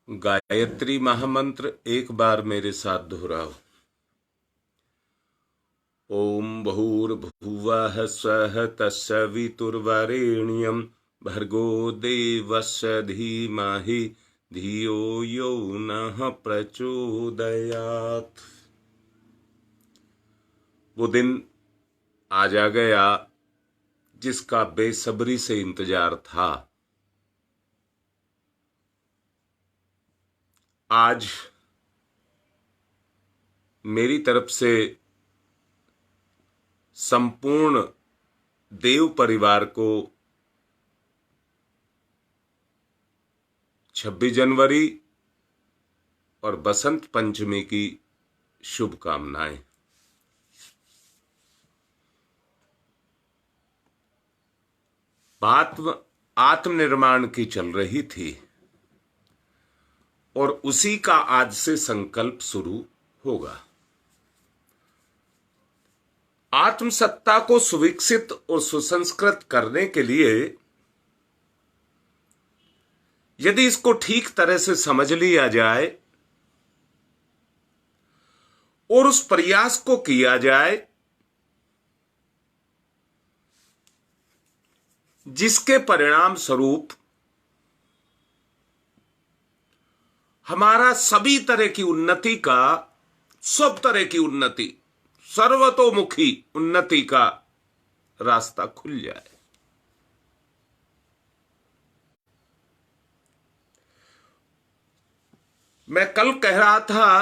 गायत्री महामंत्र एक बार मेरे साथ दोहराओ। ओम भूर्भुवः स्वः तत्सवितुर्वरेण्यं भर्गो देवस्य धीमहि धियो यो नः प्रचोदयात्। वो दिन आज आ गया जिसका बेसब्री से इंतजार था। आज मेरी तरफ से संपूर्ण देव परिवार को 26 जनवरी और बसंत पंचमी की शुभकामनाएं। बात आत्मनिर्माण की चल रही थी और उसी का आज से संकल्प शुरू होगा। आत्मसत्ता को सुविकसित और सुसंस्कृत करने के लिए यदि इसको ठीक तरह से समझ लिया जाए और उस प्रयास को किया जाए जिसके परिणाम स्वरूप हमारा सभी तरह की उन्नति का, सब तरह की उन्नति, सर्वतोमुखी उन्नति का रास्ता खुल जाए। मैं कल कह रहा था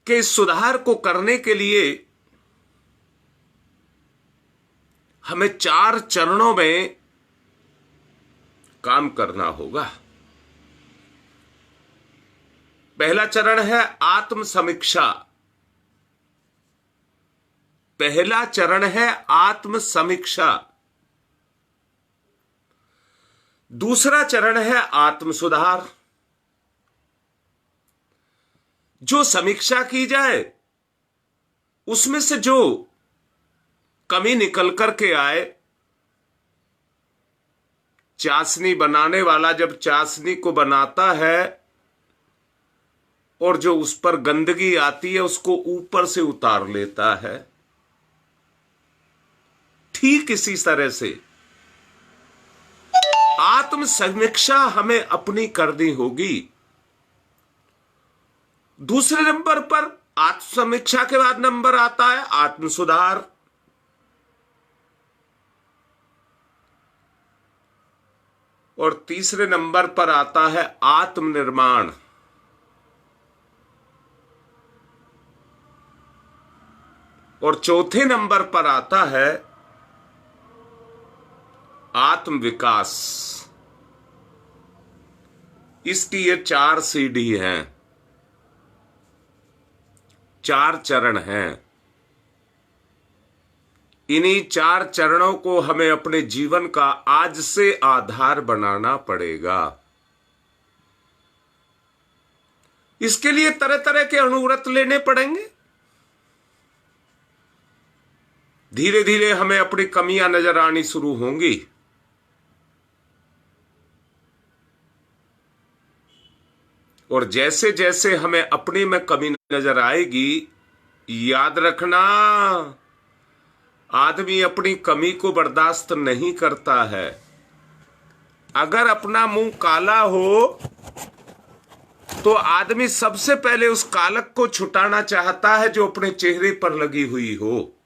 कि इस सुधार को करने के लिए हमें 4 चरणों में काम करना होगा। पहला चरण है आत्म समीक्षा। पहला चरण है आत्म समीक्षा। दूसरा चरण है आत्म सुधार। जो समीक्षा की जाए उसमें से जो कमी निकल करके आए, चाशनी बनाने वाला जब चाशनी को बनाता है और जो उस पर गंदगी आती है उसको ऊपर से उतार लेता है, ठीक इसी तरह से आत्म समीक्षा हमें अपनी करनी होगी। दूसरे नंबर पर आत्म समीक्षा के बाद नंबर आता है आत्म सुधार। और तीसरे नंबर पर आता है आत्मनिर्माण। और चौथे नंबर पर आता है आत्म विकास। इसकी ये 4 सीढ़ी हैं, 4 चरण हैं। इन्हीं 4 चरणों को हमें अपने जीवन का आज से आधार बनाना पड़ेगा। इसके लिए तरह तरह के अणुव्रत लेने पड़ेंगे। धीरे धीरे हमें अपनी कमियां नजर आनी शुरू होंगी। और जैसे जैसे हमें अपने में कमी नजर आएगी, याद रखना, आदमी अपनी कमी को बर्दाश्त नहीं करता है। अगर अपना मुंह काला हो तो आदमी सबसे पहले उस कालक को छुटाना चाहता है जो अपने चेहरे पर लगी हुई हो।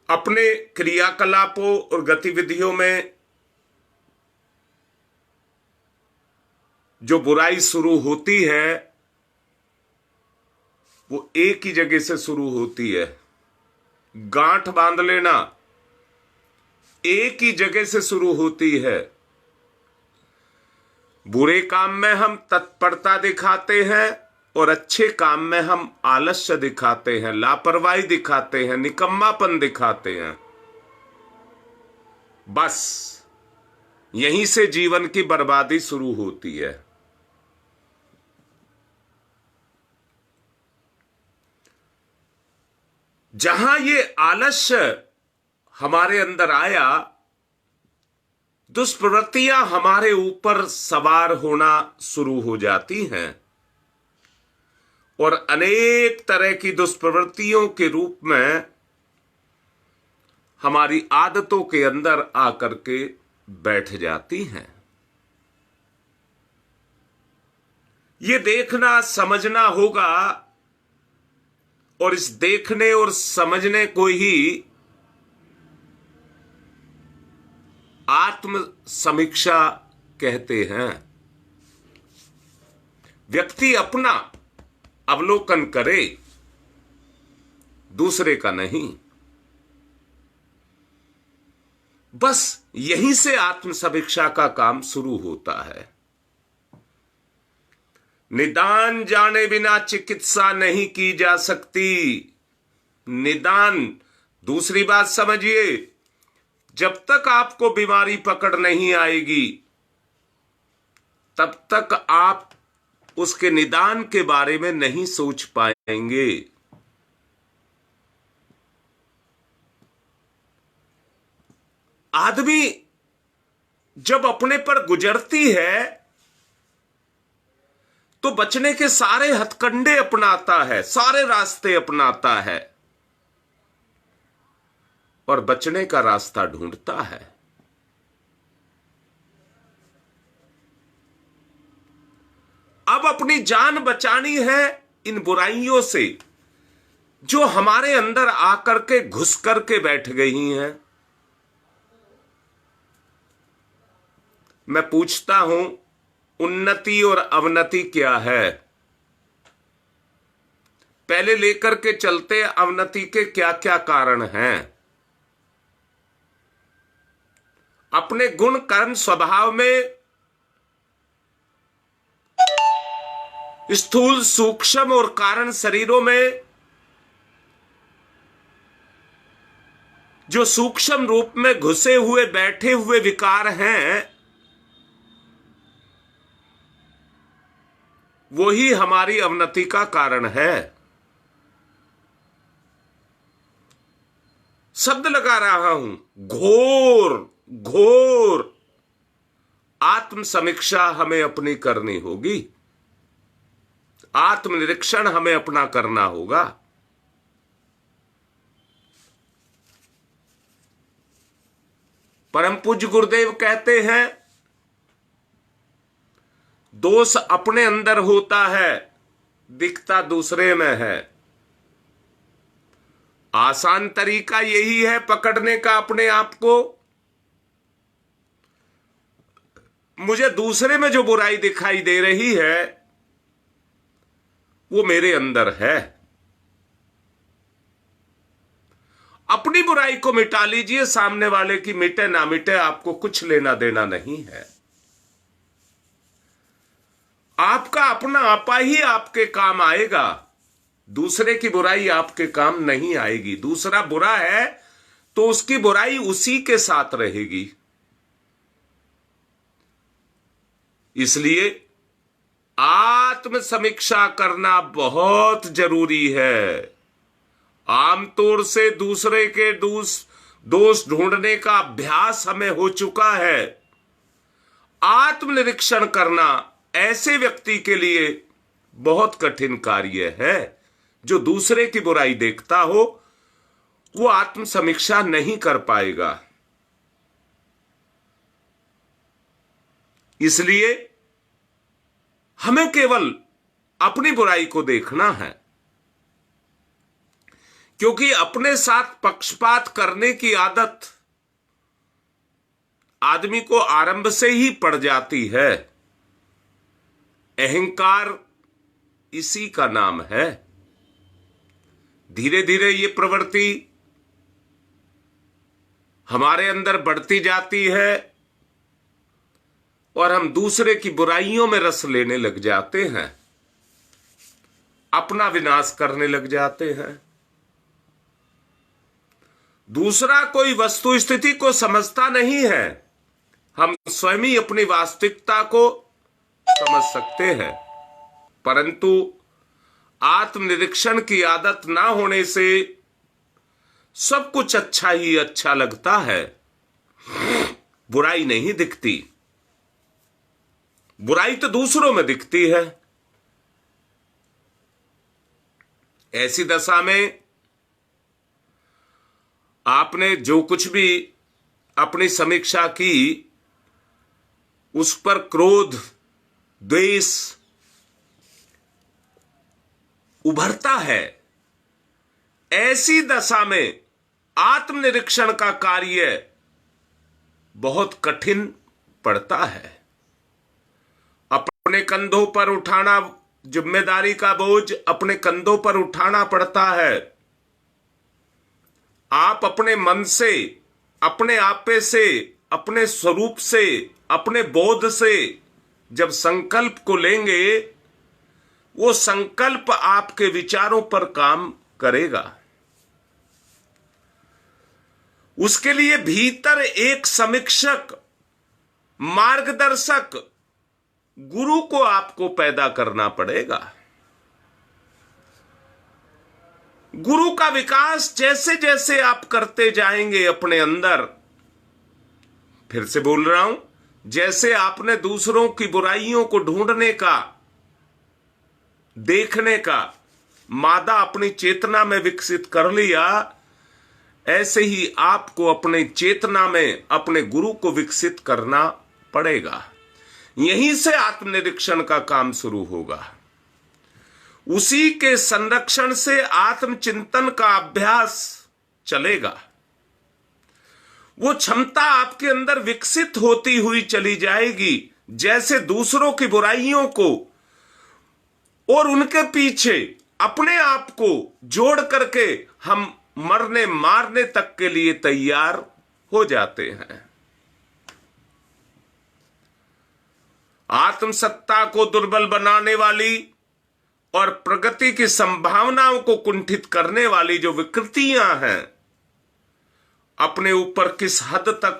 अपने क्रियाकलापों और गतिविधियों में जो बुराई शुरू होती है वो एक ही जगह से शुरू होती है। गांठ बांध लेना एक ही जगह से शुरू होती है। बुरे काम में हम तत्परता दिखाते हैं और अच्छे काम में हम आलस्य दिखाते हैं, लापरवाही दिखाते हैं, निकम्मापन दिखाते हैं। बस यहीं से जीवन की बर्बादी शुरू होती है। जहां ये आलस्य हमारे अंदर आया, दुष्प्रवृत्तियां हमारे ऊपर सवार होना शुरू हो जाती हैं और अनेक तरह की दुष्प्रवृत्तियों के रूप में हमारी आदतों के अंदर आकर के बैठ जाती हैं। ये देखना समझना होगा और इस देखने और समझने को ही आत्म समीक्षा कहते हैं। व्यक्ति अपना अवलोकन करे, दूसरे का नहीं। बस यहीं से आत्म समीक्षा का काम शुरू होता है। निदान जाने बिना चिकित्सा नहीं की जा सकती। निदान, दूसरी बात समझिए, जब तक आपको बीमारी पकड़ नहीं आएगी तब तक आप उसके निदान के बारे में नहीं सोच पाएंगे। आदमी जब अपने पर गुजरती है तो बचने के सारे हथकंडे अपनाता है, सारे रास्ते अपनाता है और बचने का रास्ता ढूंढता है। अब अपनी जान बचानी है इन बुराइयों से जो हमारे अंदर आकर के घुस करके बैठ गई हैं। मैं पूछता हूं, उन्नति और अवनति क्या है? पहले लेकर के चलते अवनति के क्या क्या कारण हैं। अपने गुण कर्म स्वभाव में स्थूल सूक्ष्म और कारण शरीरों में जो सूक्ष्म रूप में घुसे हुए बैठे हुए विकार हैं, वही हमारी अवनति का कारण है। शब्द लगा रहा हूं, घोर घोर आत्म समीक्षा हमें अपनी करनी होगी। आत्मनिरीक्षण हमें अपना करना होगा। परम पूज्य गुरुदेव कहते हैं, दोष अपने अंदर होता है, दिखता दूसरे में है। आसान तरीका यही है पकड़ने का अपने आप को। मुझे दूसरे में जो बुराई दिखाई दे रही है वो मेरे अंदर है। अपनी बुराई को मिटा लीजिए, सामने वाले की मिटे ना मिटे आपको कुछ लेना देना नहीं है। आपका अपना आपा ही आपके काम आएगा, दूसरे की बुराई आपके काम नहीं आएगी। दूसरा बुरा है तो उसकी बुराई उसी के साथ रहेगी। इसलिए आत्म समीक्षा करना बहुत जरूरी है। आमतौर से दूसरे के दोष ढूंढने का अभ्यास हमें हो चुका है। आत्मनिरीक्षण करना ऐसे व्यक्ति के लिए बहुत कठिन कार्य है। जो दूसरे की बुराई देखता हो वो आत्म समीक्षा नहीं कर पाएगा। इसलिए हमें केवल अपनी बुराई को देखना है, क्योंकि अपने साथ पक्षपात करने की आदत आदमी को आरंभ से ही पड़ जाती है। अहंकार इसी का नाम है। धीरे धीरे ये प्रवृत्ति हमारे अंदर बढ़ती जाती है और हम दूसरे की बुराइयों में रस लेने लग जाते हैं, अपना विनाश करने लग जाते हैं। दूसरा कोई वस्तु स्थिति को समझता नहीं है, हम स्वयं ही अपनी वास्तविकता को समझ सकते हैं। परंतु आत्मनिरीक्षण की आदत ना होने से सब कुछ अच्छा ही अच्छा लगता है, बुराई नहीं दिखती। बुराई तो दूसरों में दिखती है। ऐसी दशा में आपने जो कुछ भी अपनी समीक्षा की, उस पर क्रोध, द्वेष उभरता है। ऐसी दशा में आत्मनिरीक्षण का कार्य बहुत कठिन पड़ता है। अपने कंधों पर उठाना, जिम्मेदारी का बोझ अपने कंधों पर उठाना पड़ता है। आप अपने मन से, अपने आपे से, अपने स्वरूप से, अपने बोध से जब संकल्प को लेंगे, वो संकल्प आपके विचारों पर काम करेगा। उसके लिए भीतर एक समीक्षक, मार्गदर्शक, गुरु को आपको पैदा करना पड़ेगा। गुरु का विकास जैसे जैसे आप करते जाएंगे अपने अंदर, फिर से बोल रहा हूं, जैसे आपने दूसरों की बुराइयों को ढूंढने का, देखने का मादा अपनी चेतना में विकसित कर लिया, ऐसे ही आपको अपने चेतना में अपने गुरु को विकसित करना पड़ेगा। यहीं से आत्मनिरीक्षण का काम शुरू होगा। उसी के संरक्षण से आत्मचिंतन का अभ्यास चलेगा। वो क्षमता आपके अंदर विकसित होती हुई चली जाएगी। जैसे दूसरों की बुराइयों को और उनके पीछे अपने आप को जोड़ करके हम मरने मारने तक के लिए तैयार हो जाते हैं। आत्मसत्ता को दुर्बल बनाने वाली और प्रगति की संभावनाओं को कुंठित करने वाली जो विकृतियां हैं, अपने ऊपर किस हद तक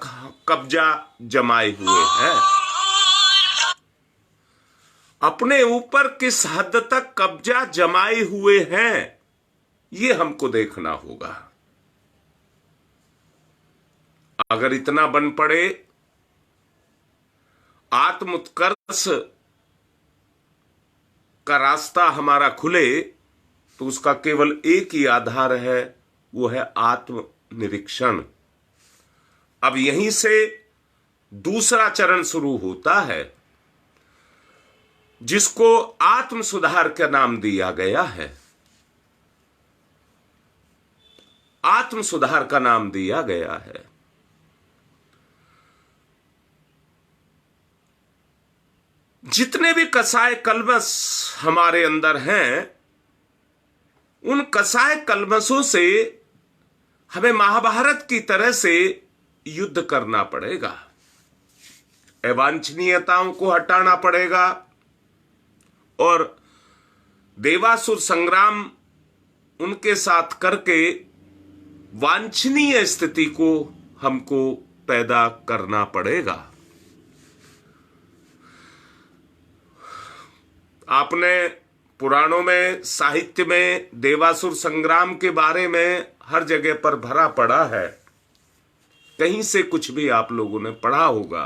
कब्जा जमाए हुए हैं, अपने ऊपर किस हद तक कब्जा जमाए हुए हैं, ये हमको देखना होगा। अगर इतना बन पड़े, आत्म उत्कर्ष का रास्ता हमारा खुले, तो उसका केवल एक ही आधार है, वो है आत्मनिरीक्षण। अब यहीं से दूसरा चरण शुरू होता है, जिसको आत्म सुधार का नाम दिया गया है। आत्म सुधार का नाम दिया गया है। जितने भी कसाय कलमश हमारे अंदर हैं, उन कसाय कलमशों से हमें महाभारत की तरह से युद्ध करना पड़ेगा। अवांछनीयताओं को हटाना पड़ेगा और देवासुर संग्राम उनके साथ करके वांछनीय स्थिति को हमको पैदा करना पड़ेगा। आपने पुराणों में, साहित्य में देवासुर संग्राम के बारे में हर जगह पर भरा पड़ा है। कहीं से कुछ भी आप लोगों ने पढ़ा होगा,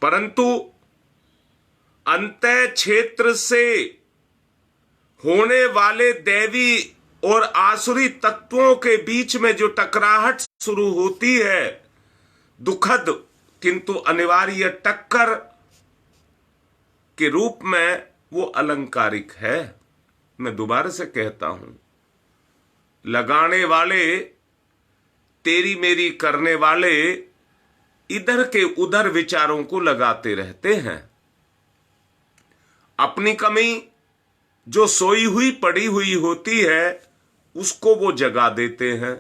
परंतु अंतः क्षेत्र से होने वाले दैवी और आसुरी तत्वों के बीच में जो टकराहट शुरू होती है, दुखद किंतु अनिवार्य टक्कर के रूप में, वो अलंकारिक है। मैं दोबारा से कहता हूं, लगाने वाले, तेरी मेरी करने वाले इधर के उधर विचारों को लगाते रहते हैं। अपनी कमी जो सोई हुई पड़ी हुई होती है, उसको वो जगा देते हैं।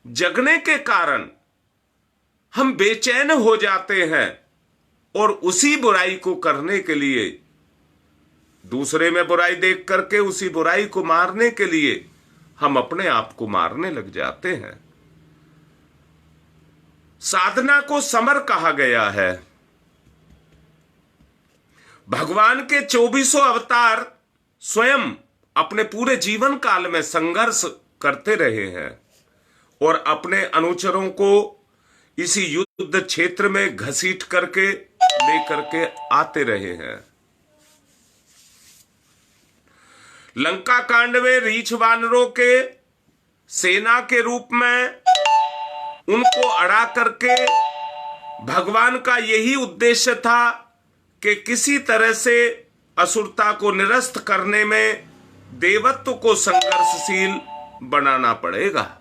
जगने के कारण हम बेचैन हो जाते हैं और उसी बुराई को करने के लिए, दूसरे में बुराई देख करके उसी बुराई को मारने के लिए हम अपने आप को मारने लग जाते हैं। साधना को समर कहा गया है। भगवान के 24 अवतार स्वयं अपने पूरे जीवन काल में संघर्ष करते रहे हैं और अपने अनुचरों को इसी युद्ध क्षेत्र में घसीट करके लेकर के आते रहे हैं। लंका कांड में रीछ वानरों के सेना के रूप में उनको अड़ा करके भगवान का यही उद्देश्य था कि किसी तरह से असुरता को निरस्त करने में देवत्व को संघर्षशील बनाना पड़ेगा।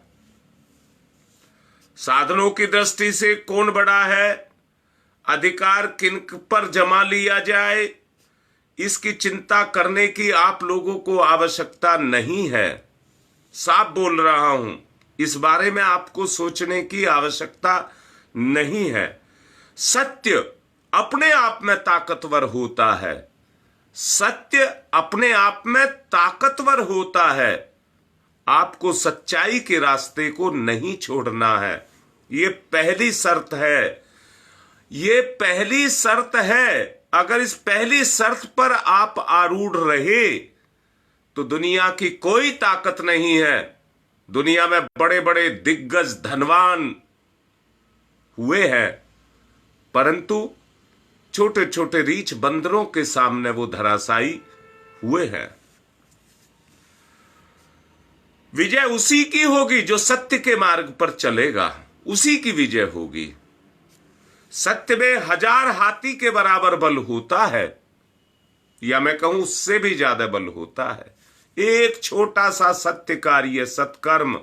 साधनों की दृष्टि से कौन बड़ा है, अधिकार किन पर जमा लिया जाए, इसकी चिंता करने की आप लोगों को आवश्यकता नहीं है। साफ बोल रहा हूं, इस बारे में आपको सोचने की आवश्यकता नहीं है। सत्य अपने आप में ताकतवर होता है। सत्य अपने आप में ताकतवर होता है। आपको सच्चाई के रास्ते को नहीं छोड़ना है। ये पहली शर्त है। ये पहली शर्त है। अगर इस पहली शर्त पर आप आरूढ़ रहे तो दुनिया की कोई ताकत नहीं है। दुनिया में बड़े बड़े दिग्गज धनवान हुए हैं, परंतु छोटे छोटे रीछ बंदरों के सामने वो धराशायी हुए हैं। विजय उसी की होगी जो सत्य के मार्ग पर चलेगा, उसी की विजय होगी। सत्य में 1000 हाथी के बराबर बल होता है, या मैं कहूं उससे भी ज्यादा बल होता है। एक छोटा सा सत्य कार्य, सत्कर्म,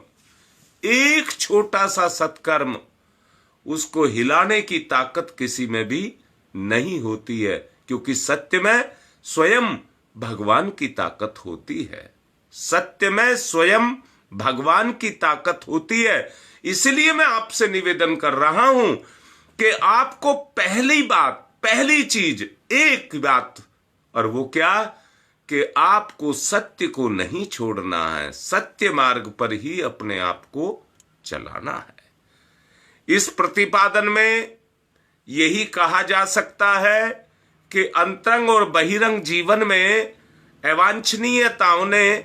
एक छोटा सा सत्कर्म, उसको हिलाने की ताकत किसी में भी नहीं होती है, क्योंकि सत्य में स्वयं भगवान की ताकत होती है। सत्य में स्वयं भगवान की ताकत होती है। इसलिए मैं आपसे निवेदन कर रहा हूं कि आपको पहली बात, पहली चीज, एक बात, और वो क्या, कि आपको सत्य को नहीं छोड़ना है। सत्य मार्ग पर ही अपने आप को चलाना है। इस प्रतिपादन में यही कहा जा सकता है कि अंतरंग और बहिरंग जीवन में अवांछनीयताओं ने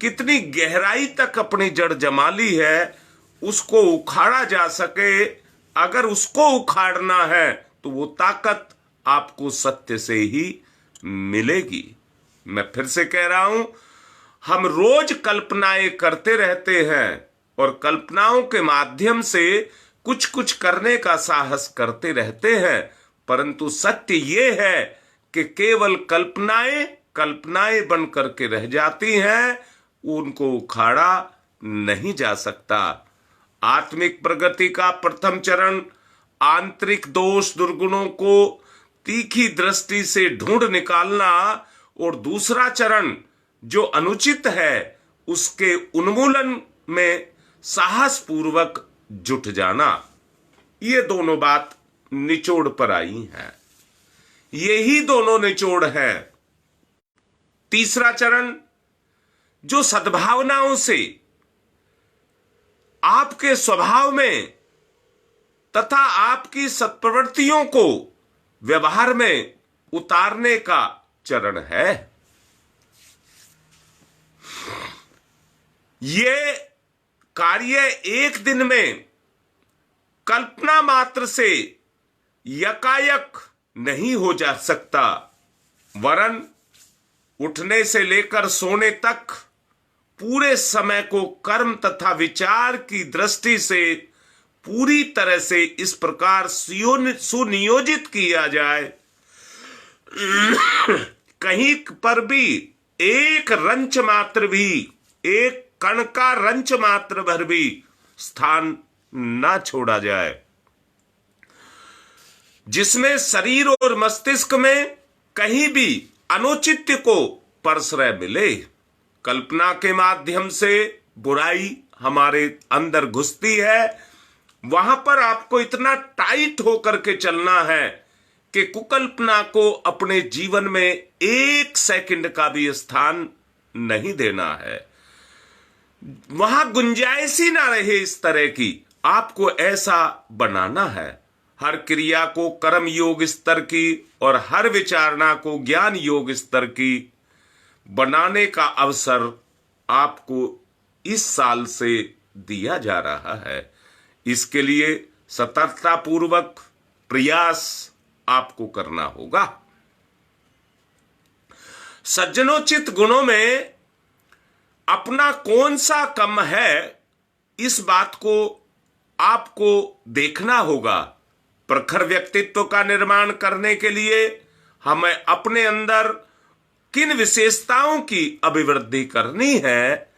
कितनी गहराई तक अपनी जड़ जमा ली है, उसको उखाड़ा जा सके। अगर उसको उखाड़ना है तो वो ताकत आपको सत्य से ही मिलेगी। मैं फिर से कह रहा हूं, हम रोज कल्पनाएं करते रहते हैं और कल्पनाओं के माध्यम से कुछ कुछ करने का साहस करते रहते हैं, परंतु सत्य ये है कि केवल कल्पनाएं कल्पनाएं बन करके रह जाती हैं, उनको उखाड़ा नहीं जा सकता। आत्मिक प्रगति का प्रथम चरण आंतरिक दोष दुर्गुणों को तीखी दृष्टि से ढूंढ निकालना, और दूसरा चरण जो अनुचित है उसके उन्मूलन में साहस पूर्वक जुट जाना। ये दोनों बात निचोड़ पर आई हैं। यही दोनों निचोड़ है। तीसरा चरण जो सद्भावनाओं से आपके स्वभाव में तथा आपकी सत्प्रवृत्तियों को व्यवहार में उतारने का चरण है। ये कार्य एक दिन में कल्पना मात्र से यकायक नहीं हो जा सकता, वरन उठने से लेकर सोने तक पूरे समय को कर्म तथा विचार की दृष्टि से पूरी तरह से इस प्रकार सुनियोजित किया जाए, कहीं पर भी एक रंच मात्र भी, एक कण का रंच मात्र भर भी स्थान ना छोड़ा जाए, जिसमें शरीर और मस्तिष्क में कहीं भी अनुचित्य को प्रश्रय मिले। कल्पना के माध्यम से बुराई हमारे अंदर घुसती है, वहां पर आपको इतना टाइट होकर के चलना है कि कुकल्पना को अपने जीवन में एक सेकंड का भी स्थान नहीं देना है। वहां गुंजाइश ही ना रहे इस तरह की, आपको ऐसा बनाना है। हर क्रिया को कर्म योग स्तर की और हर विचारणा को ज्ञान योग स्तर की बनाने का अवसर आपको इस साल से दिया जा रहा है। इसके लिए सतर्कता पूर्वक प्रयास आपको करना होगा। सज्जनोचित गुणों में अपना कौन सा कम है, इस बात को आपको देखना होगा। प्रखर व्यक्तित्व का निर्माण करने के लिए हमें अपने अंदर किन विशेषताओं की अभिवृद्धि करनी है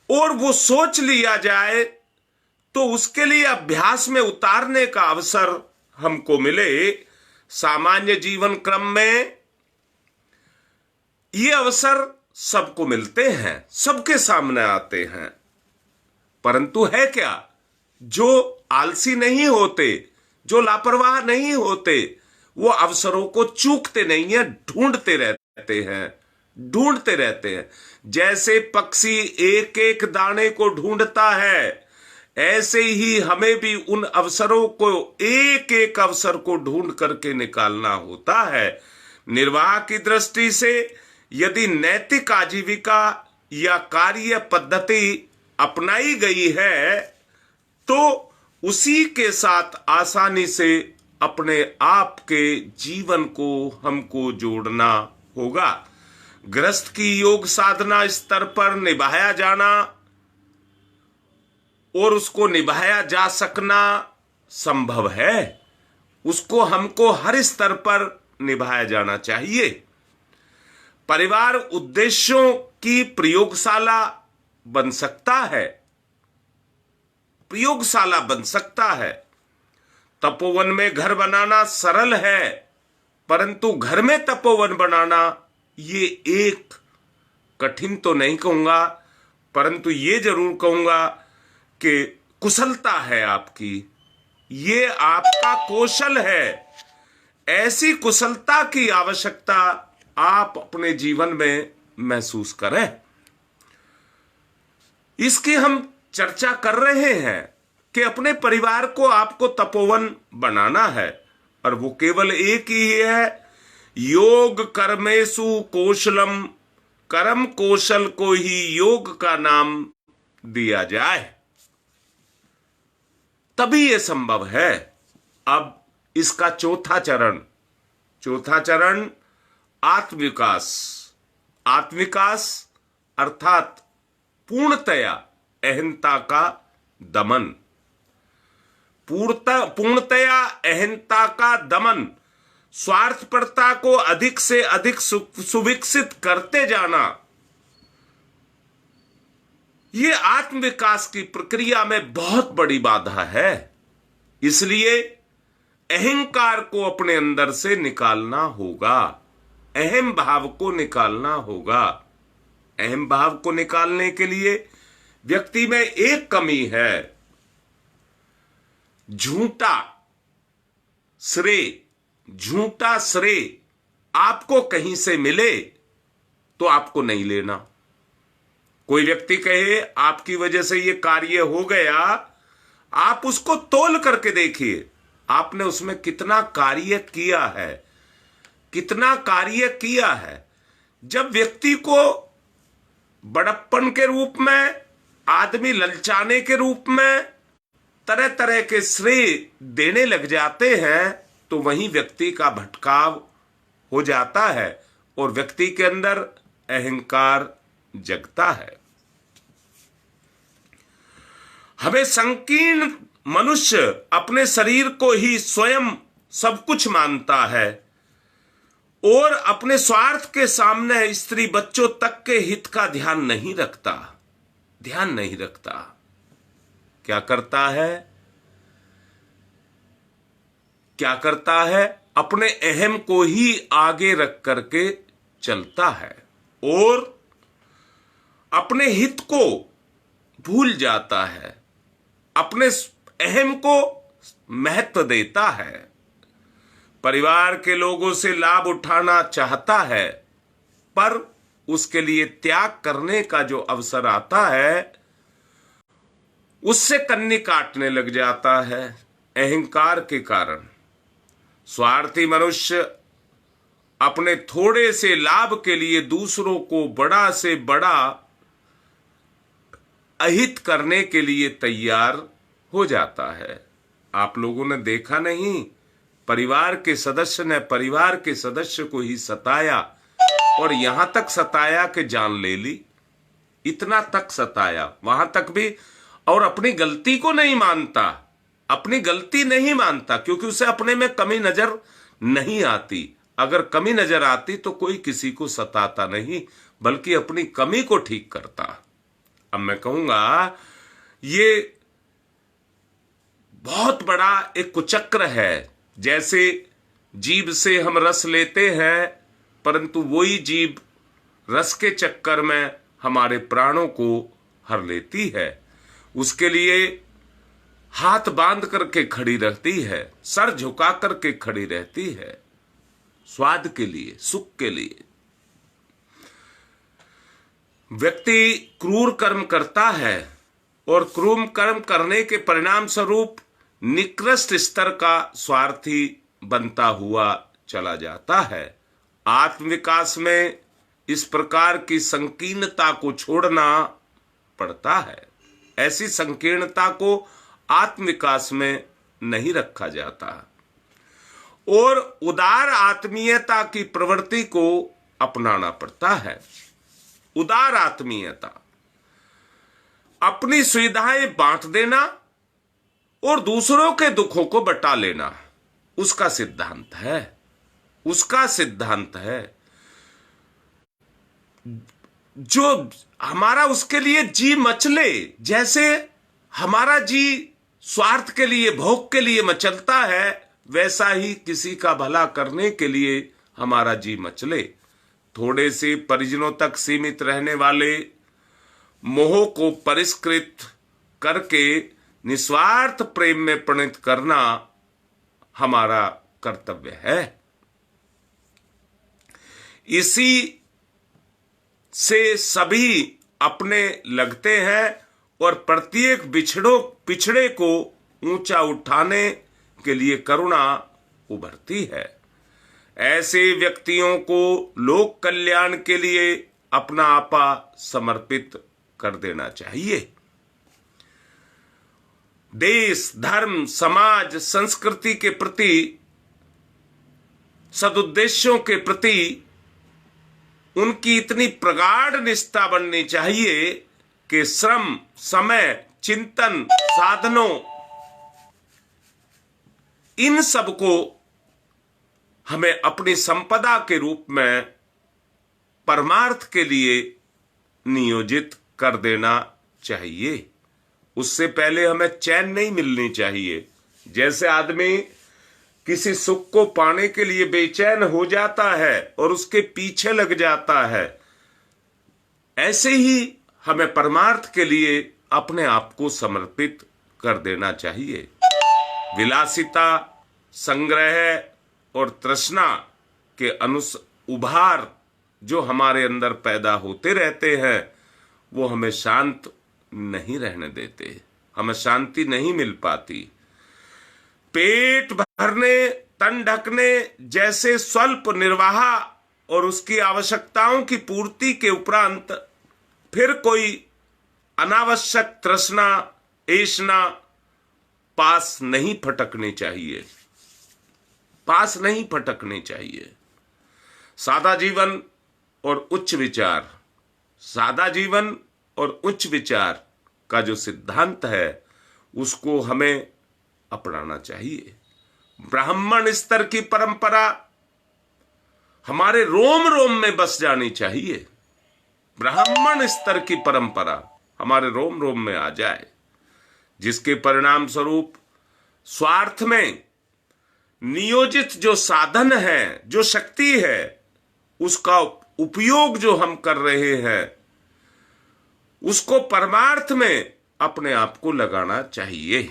और वो सोच लिया जाए तो उसके लिए अभ्यास में उतारने का अवसर हमको मिले। सामान्य जीवन क्रम में ये अवसर सबको मिलते हैं, सबके सामने आते हैं, परंतु है क्या, जो आलसी नहीं होते, जो लापरवाह नहीं होते, वो अवसरों को चूकते नहीं है, ढूंढते रहते हैं। जैसे पक्षी एक एक दाने को ढूंढता है, ऐसे ही हमें भी उन अवसरों को, एक एक अवसर को ढूंढ करके निकालना होता है। निर्वाह की दृष्टि से यदि नैतिक आजीविका या कार्य पद्धति अपनाई गई है तो उसी के साथ आसानी से अपने आप के जीवन को हमको जोड़ना होगा। गृहस्थ की योग साधना स्तर पर निभाया जाना और उसको निभाया जा सकना संभव है, उसको हमको हर स्तर पर निभाया जाना चाहिए। परिवार उद्देश्यों की प्रयोगशाला बन सकता है, प्रयोगशाला बन सकता है। तपोवन में घर बनाना सरल है, परंतु घर में तपोवन बनाना ये एक कठिन तो नहीं कहूंगा, परंतु ये जरूर कहूंगा कि कुशलता है आपकी, ये आपका कौशल है। ऐसी कुशलता की आवश्यकता आप अपने जीवन में महसूस करें। इसकी हम चर्चा कर रहे हैं कि अपने परिवार को आपको तपोवन बनाना है, और वो केवल एक ही है, योग कर्मेषु कौशलम, कर्म कौशल को ही योग का नाम दिया जाए, तभी ये संभव है। अब इसका चौथा चरण आत्मविकास। आत्मविकास अर्थात पूर्णतया अहंता का दमन, पूर्णतया अहंता का दमन, स्वार्थपरता को अधिक से अधिक सुविकसित करते जाना, ये आत्मविकास की प्रक्रिया में बहुत बड़ी बाधा है। इसलिए अहंकार को अपने अंदर से निकालना होगा, अहम भाव को निकालना होगा। अहम भाव को निकालने के लिए व्यक्ति में एक कमी है, झूठा श्रेय आपको कहीं से मिले तो आपको नहीं लेना। कोई व्यक्ति कहे आपकी वजह से ये कार्य हो गया, आप उसको तोल करके देखिए, आपने उसमें कितना कार्य किया है, कितना कार्य किया है। जब व्यक्ति को बड़प्पन के रूप में, आदमी ललचाने के रूप में तरह तरह के श्रेय देने लग जाते हैं, तो वहीं व्यक्ति का भटकाव हो जाता है और व्यक्ति के अंदर अहंकार जगता है। हमें संकीर्ण मनुष्य अपने शरीर को ही स्वयं सब कुछ मानता है और अपने स्वार्थ के सामने स्त्री बच्चों तक के हित का ध्यान नहीं रखता। क्या करता है? अपने अहम को ही आगे रख करके चलता है और अपने हित को भूल जाता है, अपने अहम को महत्व देता है, परिवार के लोगों से लाभ उठाना चाहता है, पर उसके लिए त्याग करने का जो अवसर आता है उससे कन्नी काटने लग जाता है अहंकार के कारण। स्वार्थी मनुष्य अपने थोड़े से लाभ के लिए दूसरों को बड़ा से बड़ा अहित करने के लिए तैयार हो जाता है। आप लोगों ने देखा नहीं, परिवार के सदस्य ने परिवार के सदस्य को ही सताया और यहां तक सताया कि जान ले ली, इतना तक सताया, वहां तक भी, और अपनी गलती को नहीं मानता, अपनी गलती नहीं मानता, क्योंकि उसे अपने में कमी नजर नहीं आती। अगर कमी नजर आती तो कोई किसी को सताता नहीं, बल्कि अपनी कमी को ठीक करता। अब मैं कहूंगा ये बहुत बड़ा एक कुचक्र है। जैसे जीभ से हम रस लेते हैं, परंतु वही जीभ रस के चक्कर में हमारे प्राणों को हर लेती है। उसके लिए हाथ बांध करके खड़ी रहती है, सर झुका करके खड़ी रहती है, स्वाद के लिए, सुख के लिए। व्यक्ति क्रूर कर्म करता है और क्रूर कर्म करने के परिणाम स्वरूप निकृष्ट स्तर का स्वार्थी बनता हुआ चला जाता है। आत्मविकास में इस प्रकार की संकीर्णता को छोड़ना पड़ता है। ऐसी संकीर्णता को आत्मविकास में नहीं रखा जाता और उदार आत्मीयता की प्रवृत्ति को अपनाना पड़ता है। उदार आत्मीयता, अपनी सुविधाएं बांट देना और दूसरों के दुखों को बटा लेना, उसका सिद्धांत है, उसका सिद्धांत है। जो हमारा उसके लिए जी मचले, जैसे हमारा जी स्वार्थ के लिए, भोग के लिए मचलता है, वैसा ही किसी का भला करने के लिए हमारा जी मचले। थोड़े से परिजनों तक सीमित रहने वाले मोह को परिष्कृत करके निस्वार्थ प्रेम में परिणत करना हमारा कर्तव्य है। इसी से सभी अपने लगते हैं और प्रत्येक पिछड़े को ऊंचा उठाने के लिए करुणा उभरती है। ऐसे व्यक्तियों को लोक कल्याण के लिए अपना आपा समर्पित कर देना चाहिए। देश, धर्म, समाज, संस्कृति के प्रति, सदुद्देश्यों के प्रति उनकी इतनी प्रगाढ़ निष्ठा बननी चाहिए कि श्रम, समय, चिंतन, साधनों, इन सब को हमें अपनी संपदा के रूप में परमार्थ के लिए नियोजित कर देना चाहिए। उससे पहले हमें चैन नहीं मिलनी चाहिए। जैसे आदमी किसी सुख को पाने के लिए बेचैन हो जाता है और उसके पीछे लग जाता है, ऐसे ही हमें परमार्थ के लिए अपने आप को समर्पित कर देना चाहिए। विलासिता, संग्रह और तृष्णा के उभार जो हमारे अंदर पैदा होते रहते हैं, वो हमें शांत नहीं रहने देते, हमें शांति नहीं मिल पाती। पेट भरने, तन ढकने जैसे स्वल्प निर्वाह और उसकी आवश्यकताओं की पूर्ति के उपरांत फिर कोई अनावश्यक तृष्णा, ऐशना पास नहीं फटकनी चाहिए, पास नहीं फटकनी चाहिए। सादा जीवन और उच्च विचार, सादा जीवन और उच्च विचार का जो सिद्धांत है, उसको हमें अपनाना चाहिए। ब्राह्मण स्तर की परंपरा हमारे रोम रोम में बस जानी चाहिए। ब्राह्मण स्तर की परंपरा हमारे रोम रोम में आ जाए, जिसके परिणाम स्वरूप स्वार्थ में नियोजित जो साधन है, जो शक्ति है, उसका उपयोग जो हम कर रहे हैं, उसको परमार्थ में अपने आप को लगाना चाहिए।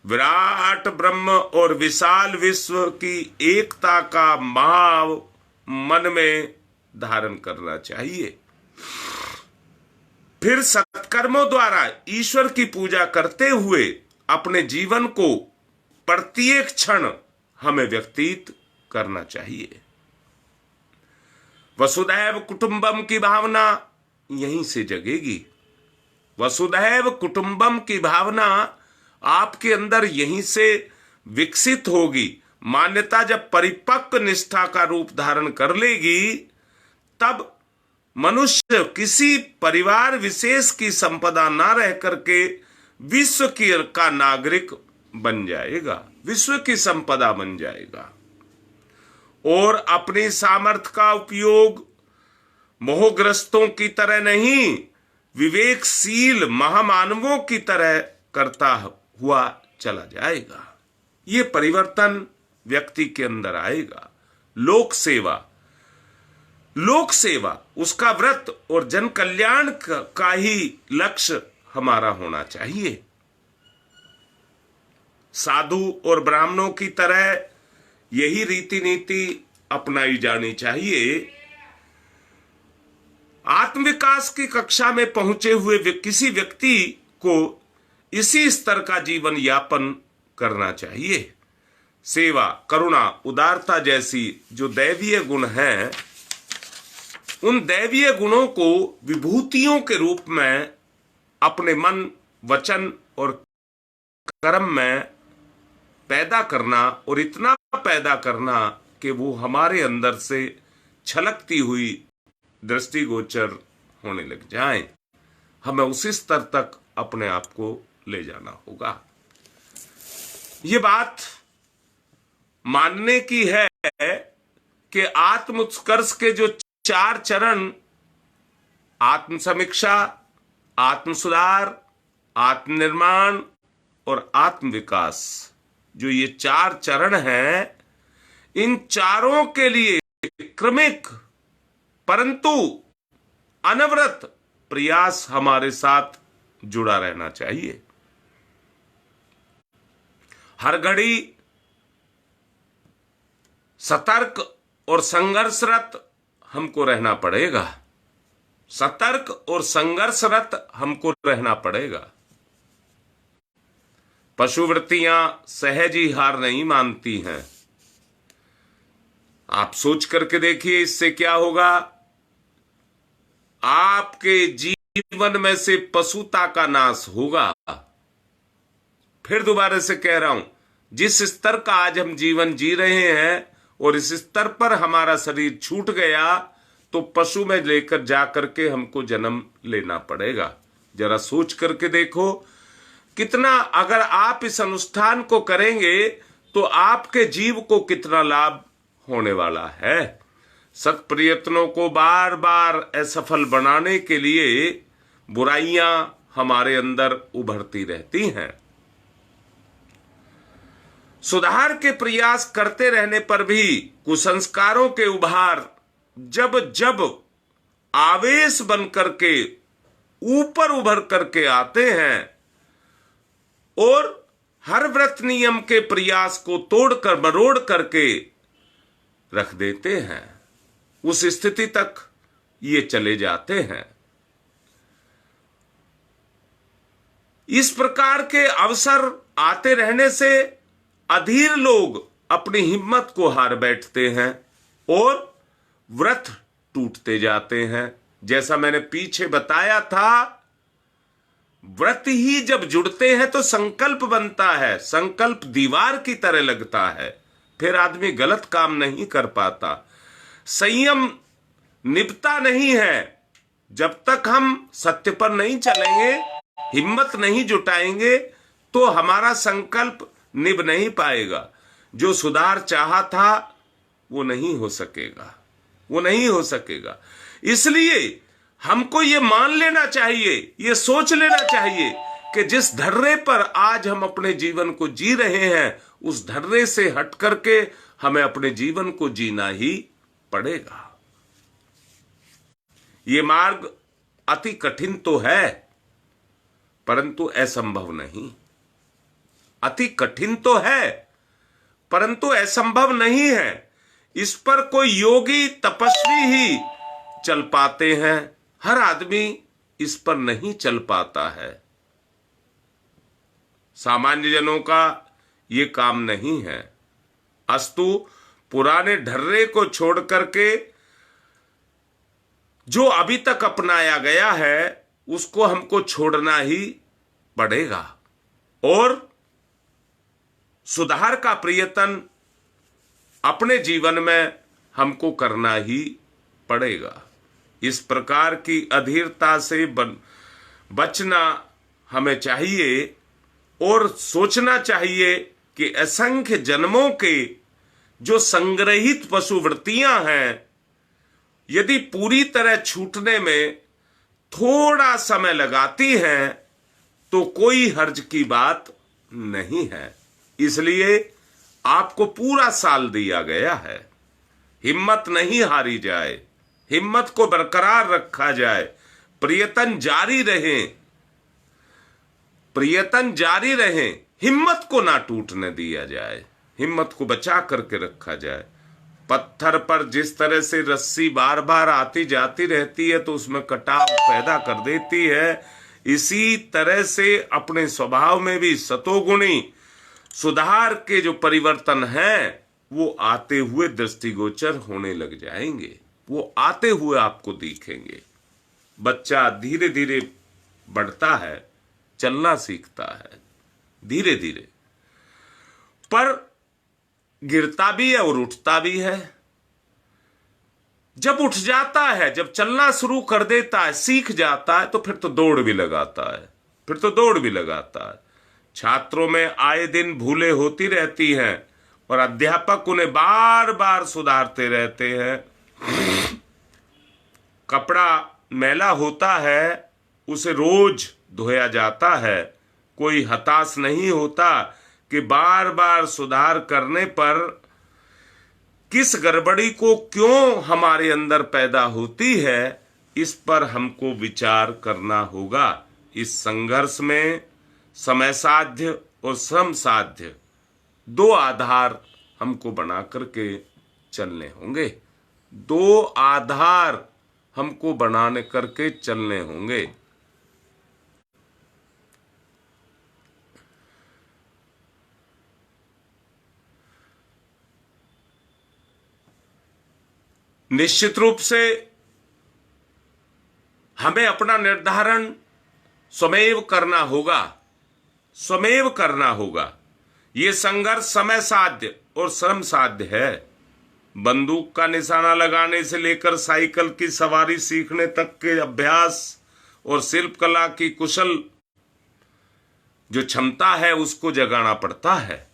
विराट ब्रह्म और विशाल विश्व की एकता का भाव मन में धारण करना चाहिए। फिर सत्कर्मों द्वारा ईश्वर की पूजा करते हुए अपने जीवन को प्रत्येक क्षण हमें व्यतीत करना चाहिए। वसुधैव कुटुंबम की भावना यहीं से जगेगी। वसुधैव कुटुंबम की भावना आपके अंदर यहीं से विकसित होगी। मान्यता जब परिपक्व निष्ठा का रूप धारण कर लेगी, तब मनुष्य किसी परिवार विशेष की संपदा ना रह करके विश्व की का नागरिक बन जाएगा, विश्व की संपदा बन जाएगा और अपनी सामर्थ्य का उपयोग मोहग्रस्तों की तरह नहीं, विवेकशील महामानवों की तरह करता हुआ चला जाएगा। ये परिवर्तन व्यक्ति के अंदर आएगा। लोक सेवा, लोक सेवा उसका व्रत और जन कल्याण का ही लक्ष्य हमारा होना चाहिए। साधु और ब्राह्मणों की तरह यही रीति नीति अपनाई जानी चाहिए। आत्मविकास की कक्षा में पहुंचे हुए किसी व्यक्ति को इसी स्तर का जीवन यापन करना चाहिए। सेवा, करुणा, उदारता जैसी जो दैवीय गुण हैं, उन दैवीय गुणों को विभूतियों के रूप में अपने मन, वचन और कर्म में पैदा करना और इतना पैदा करना कि वो हमारे अंदर से छलकती हुई दृष्टिगोचर होने लग जाएं। हमें उसी स्तर तक अपने आप को ले जाना होगा। ये बात मानने की है कि आत्म उत्कर्ष के जो 4 चरण, आत्म समीक्षा, आत्म सुधार, आत्मनिर्माण और आत्म विकास, जो ये 4 चरण हैं, इन चारों के लिए क्रमिक परंतु अनवरत प्रयास हमारे साथ जुड़ा रहना चाहिए। हर घड़ी सतर्क और संघर्षरत हमको रहना पड़ेगा। सतर्क और संघर्षरत हमको रहना पड़ेगा। पशुवृत्तियां सहज ही हार नहीं मानती हैं। आप सोच करके देखिए, इससे क्या होगा? आपके जीवन में से पशुता का नाश होगा। फिर दोबारा से कह रहा हूं, जिस स्तर का आज हम जीवन जी रहे हैं और इस स्तर पर हमारा शरीर छूट गया तो पशु में लेकर जाकर के हमको जन्म लेना पड़ेगा। जरा सोच करके देखो, कितना अगर आप इस अनुष्ठान को करेंगे तो आपके जीव को कितना लाभ होने वाला है। सत प्रयत्नों को बार बार असफल बनाने के लिए बुराइयां हमारे अंदर उभरती रहती हैं। सुधार के प्रयास करते रहने पर भी कुसंस्कारों के उभार जब जब आवेश बन करके ऊपर उभर करके आते हैं और हर व्रत नियम के प्रयास को तोड़कर मरोड़ करके रख देते हैं, उस स्थिति तक ये चले जाते हैं। इस प्रकार के अवसर आते रहने से अधीर लोग अपनी हिम्मत को हार बैठते हैं और व्रत टूटते जाते हैं। जैसा मैंने पीछे बताया था, व्रत ही जब जुड़ते हैं तो संकल्प बनता है। संकल्प दीवार की तरह लगता है, फिर आदमी गलत काम नहीं कर पाता। संयम निभता नहीं है। जब तक हम सत्य पर नहीं चलेंगे, हिम्मत नहीं जुटाएंगे, तो हमारा संकल्प निभ नहीं पाएगा। जो सुधार चाहा था वो नहीं हो सकेगा, वो नहीं हो सकेगा। इसलिए हमको ये मान लेना चाहिए, ये सोच लेना चाहिए कि जिस धर्रे पर आज हम अपने जीवन को जी रहे हैं, उस धर्रे से हट करके हमें अपने जीवन को जीना ही पड़ेगा। ये मार्ग अति कठिन तो है, परंतु असंभव नहीं। अति कठिन तो है, परंतु असंभव नहीं है। इस पर कोई योगी तपस्वी ही चल पाते हैं, हर आदमी इस पर नहीं चल पाता है। सामान्य जनों का ये काम नहीं है। अस्तु पुराने ढर्रे को छोड़ करके जो अभी तक अपनाया गया है उसको हमको छोड़ना ही पड़ेगा और सुधार का प्रयत्न अपने जीवन में हमको करना ही पड़ेगा। इस प्रकार की अधीरता से बचना हमें चाहिए और सोचना चाहिए कि असंख्य जन्मों के जो संग्रहित पशुवृत्तियां हैं, यदि पूरी तरह छूटने में थोड़ा समय लगाती हैं तो कोई हर्ज की बात नहीं है। इसलिए आपको पूरा साल दिया गया है। हिम्मत नहीं हारी जाए, हिम्मत को बरकरार रखा जाए, प्रयत्न जारी रहे, प्रयत्न जारी रहे, हिम्मत को ना टूटने दिया जाए, हिम्मत को बचा करके रखा जाए। पत्थर पर जिस तरह से रस्सी बार बार आती जाती रहती है तो उसमें कटाव पैदा कर देती है, इसी तरह से अपने स्वभाव में भी सतोगुणी सुधार के जो परिवर्तन हैं वो आते हुए दृष्टिगोचर होने लग जाएंगे, वो आते हुए आपको दिखेंगे। बच्चा धीरे धीरे बढ़ता है, चलना सीखता है धीरे धीरे, पर गिरता भी है और उठता भी है। जब उठ जाता है, जब चलना शुरू कर देता है, सीख जाता है, तो फिर तो दौड़ भी लगाता है, फिर तो दौड़ भी लगाता है। छात्रों में आए दिन भूलें होती रहती हैं और अध्यापक उन्हें बार बार सुधारते रहते हैं। कपड़ा मैला होता है, उसे रोज धोया जाता है। कोई हताश नहीं होता कि बार बार सुधार करने पर किस गड़बड़ी को क्यों हमारे अंदर पैदा होती है, इस पर हमको विचार करना होगा। इस संघर्ष में समय साध्य और श्रम साध्य दो आधार हमको बना करके चलने होंगे, दो आधार हमको बनाने करके चलने होंगे। निश्चित रूप से हमें अपना निर्धारण स्वमेव करना होगा, स्वमेव करना होगा। ये संघर्ष समय साध्य और श्रम साध्य है। बंदूक का निशाना लगाने से लेकर साइकिल की सवारी सीखने तक के अभ्यास और शिल्प कला की कुशल जो क्षमता है उसको जगाना पड़ता है।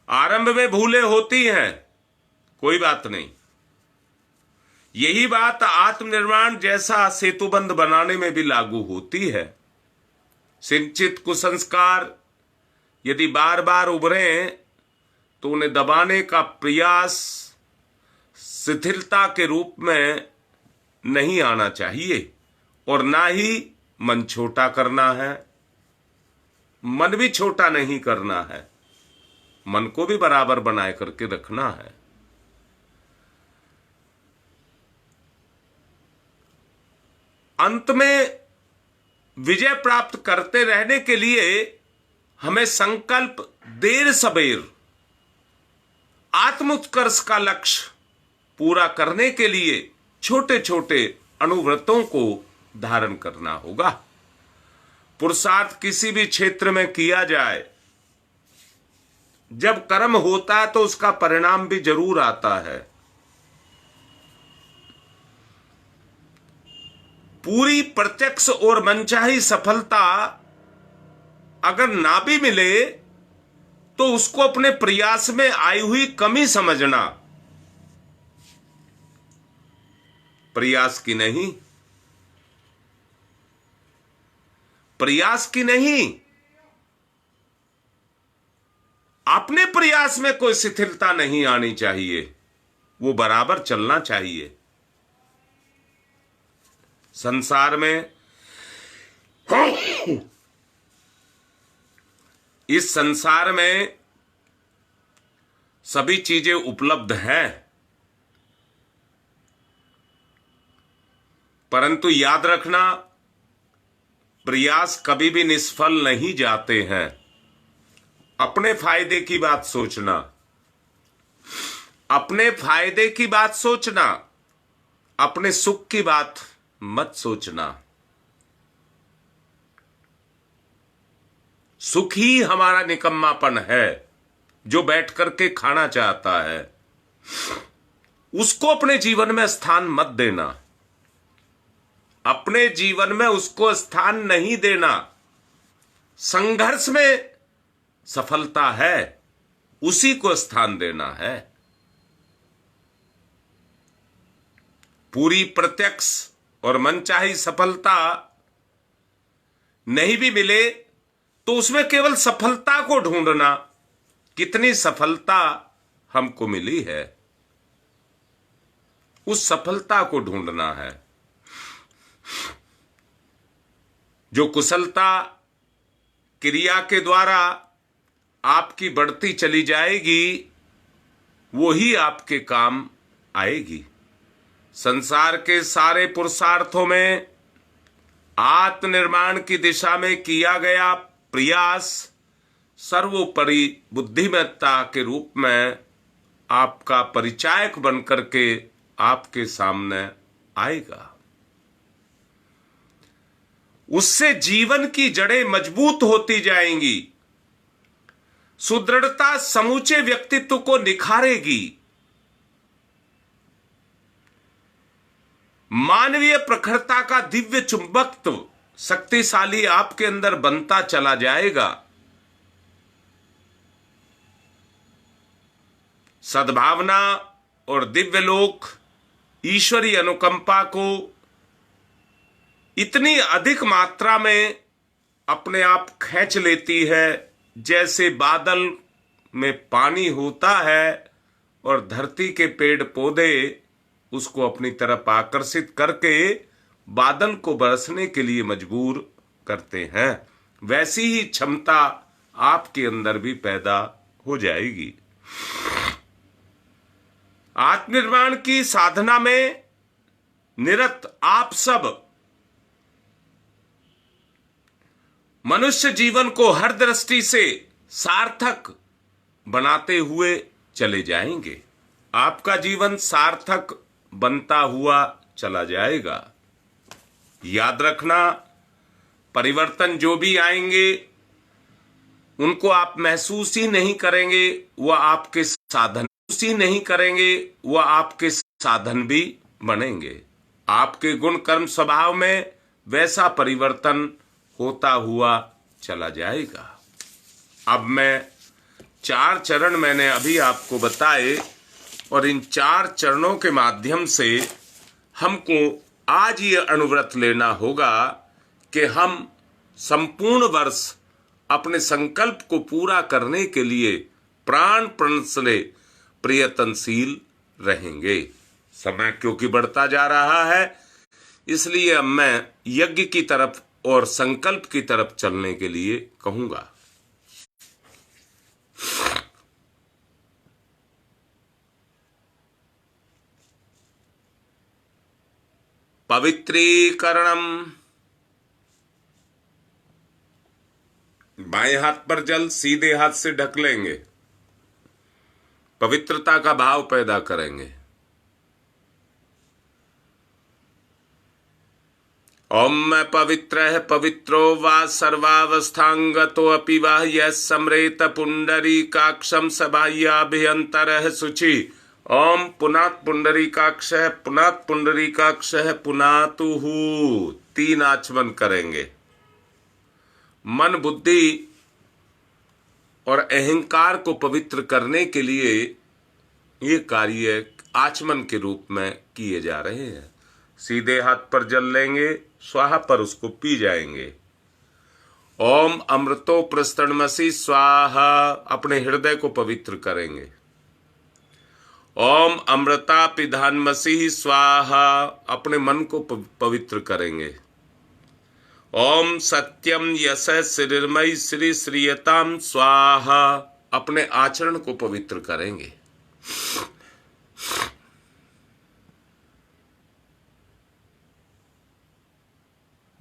आरंभ में भूलें होती हैं, कोई बात नहीं। यही बात आत्मनिर्माण जैसा सेतुबंध बनाने में भी लागू होती है। सिंचित कुसंस्कार यदि बार बार उभरे तो उन्हें दबाने का प्रयास शिथिलता के रूप में नहीं आना चाहिए और ना ही मन छोटा करना है। मन भी छोटा नहीं करना है, मन को भी बराबर बनाए करके रखना है। अंत में विजय प्राप्त करते रहने के लिए हमें संकल्प देर सबेर आत्म उत्कर्ष का लक्ष्य पूरा करने के लिए छोटे छोटे अनुव्रतों को धारण करना होगा। पुरुषार्थ किसी भी क्षेत्र में किया जाए, जब कर्म होता है तो उसका परिणाम भी जरूर आता है। पूरी प्रत्यक्ष और मनचाही सफलता अगर ना भी मिले तो उसको अपने प्रयास में आई हुई कमी समझना, प्रयास की नहीं, प्रयास की नहीं। अपने प्रयास में कोई शिथिलता नहीं आनी चाहिए, वो बराबर चलना चाहिए। संसार में इस संसार में सभी चीजें उपलब्ध हैं, परंतु याद रखना प्रयास कभी भी निष्फल नहीं जाते हैं। अपने फायदे की बात सोचना, अपने फायदे की बात सोचना। अपने सुख की बात मत सोचना। सुख ही हमारा निकम्मापन है। जो बैठ करके खाना चाहता है उसको अपने जीवन में स्थान मत देना। अपने जीवन में उसको स्थान नहीं देना। संघर्ष में सफलता है, उसी को स्थान देना है। पूरी प्रत्यक्ष और मनचाही सफलता नहीं भी मिले तो उसमें केवल सफलता को ढूंढना, कितनी सफलता हमको मिली है, उस सफलता को ढूंढना है। जो कुशलता क्रिया के द्वारा आपकी बढ़ती चली जाएगी वो ही आपके काम आएगी। संसार के सारे पुरुषार्थों में आत्मनिर्माण की दिशा में किया गया प्रयास सर्वोपरि बुद्धिमत्ता के रूप में आपका परिचायक बनकर के आपके सामने आएगा। उससे जीवन की जड़ें मजबूत होती जाएंगी। सुदृढ़ता समूचे व्यक्तित्व को निखारेगी। मानवीय प्रखरता का दिव्य चुंबकत्व शक्तिशाली आपके अंदर बनता चला जाएगा। सद्भावना और दिव्य लोक ईश्वरीय अनुकंपा को इतनी अधिक मात्रा में अपने आप खींच लेती है जैसे बादल में पानी होता है और धरती के पेड़ पौधे उसको अपनी तरफ आकर्षित करके बादल को बरसने के लिए मजबूर करते हैं। वैसी ही क्षमता आपके अंदर भी पैदा हो जाएगी। आत्मनिर्माण की साधना में निरत आप सब मनुष्य जीवन को हर दृष्टि से सार्थक बनाते हुए चले जाएंगे। आपका जीवन सार्थक बनता हुआ चला जाएगा। याद रखना, परिवर्तन जो भी आएंगे उनको आप महसूस ही नहीं करेंगे, वह आपके साधन ही नहीं करेंगे, वह आपके साधन भी बनेंगे। आपके गुण कर्म स्वभाव में वैसा परिवर्तन होता हुआ चला जाएगा। अब मैं 4 चरण मैंने अभी आपको बताए और इन 4 चरणों के माध्यम से हमको आज ये अनुव्रत लेना होगा कि हम संपूर्ण वर्ष अपने संकल्प को पूरा करने के लिए प्राण प्रण से प्रयत्नशील रहेंगे। समय क्योंकि बढ़ता जा रहा है इसलिए अब मैं यज्ञ की तरफ और संकल्प की तरफ चलने के लिए कहूंगा। पवित्रीकरणम। बाएं हाथ पर जल सीधे हाथ से ढक लेंगे, पवित्रता का भाव पैदा करेंगे। ओम मैं पवित्र है पवित्रो वा सर्वावस्थांगतो अपि वाह यह सम्रेत पुंडरीकाक्षम सबाह्याभ्यंतर शुचि। ओम पुनात पुंडरीकाक्ष है, पुनात पुंडरीकाक्ष है, पुनातुहु। 3 आचमन करेंगे। मन बुद्धि और अहंकार को पवित्र करने के लिए ये कार्य आचमन के रूप में किए जा रहे हैं। सीधे हाथ पर जल लेंगे, स्वाहा पर उसको पी जाएंगे। ओम अमृतो प्रस्तरणमसि स्वाहा, अपने हृदय को पवित्र करेंगे। ओम अमृता पिधानमसि स्वाहा, अपने मन को पवित्र करेंगे। ओम सत्यम यश श्रीर्मयी श्री श्रीयताम स्वाहा, अपने आचरण को पवित्र करेंगे।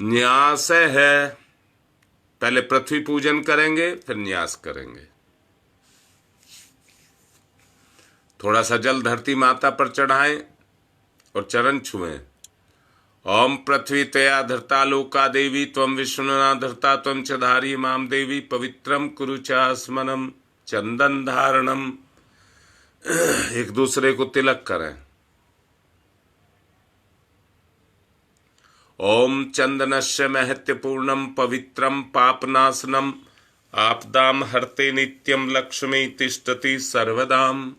न्यास है, पहले पृथ्वी पूजन करेंगे फिर न्यास करेंगे। थोड़ा सा जल धरती माता पर चढ़ाएं और चरण छुएं। ओम पृथ्वी तया धरता लोका देवी त्वं विष्णुना धरता त्वं च धारी माम देवी पवित्रम कुरु चास्मनम चंदन धारणम। एक दूसरे को तिलक करें। ओम चंदनस्य महत्यपूर्णम पवित्रम पापनाशनम आपदाम हरते नित्यम लक्ष्मी तिष्ठति सर्वदाम।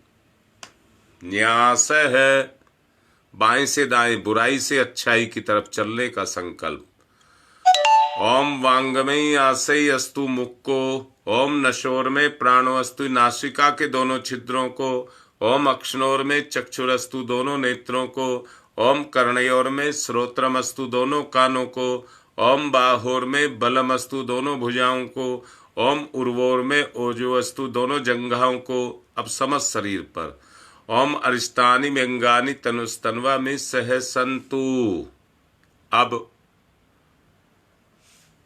न्यास है बाएं से दाएं, बुराई से अच्छाई की तरफ चलने का संकल्प। ओम वांगमयी आसई अस्तु मुख को, ओम नशोर में प्राणो अस्तु नासिका के दोनों छिद्रों को, ओम अक्षनोर में चक्षुरस्तु दोनों नेत्रों को, ओम कर्णयोर में श्रोत्रम अस्तु दोनों कानों को, ओम बाहोर में बलम अस्तु दोनों भुजाओं को, ओम उर्वोर में ओजो अस्तु दोनों जंघाओं को। अब समस्त शरीर पर। ओम अरिष्टानि में अंगानि तनुस्तन्वा में सह संतु। अब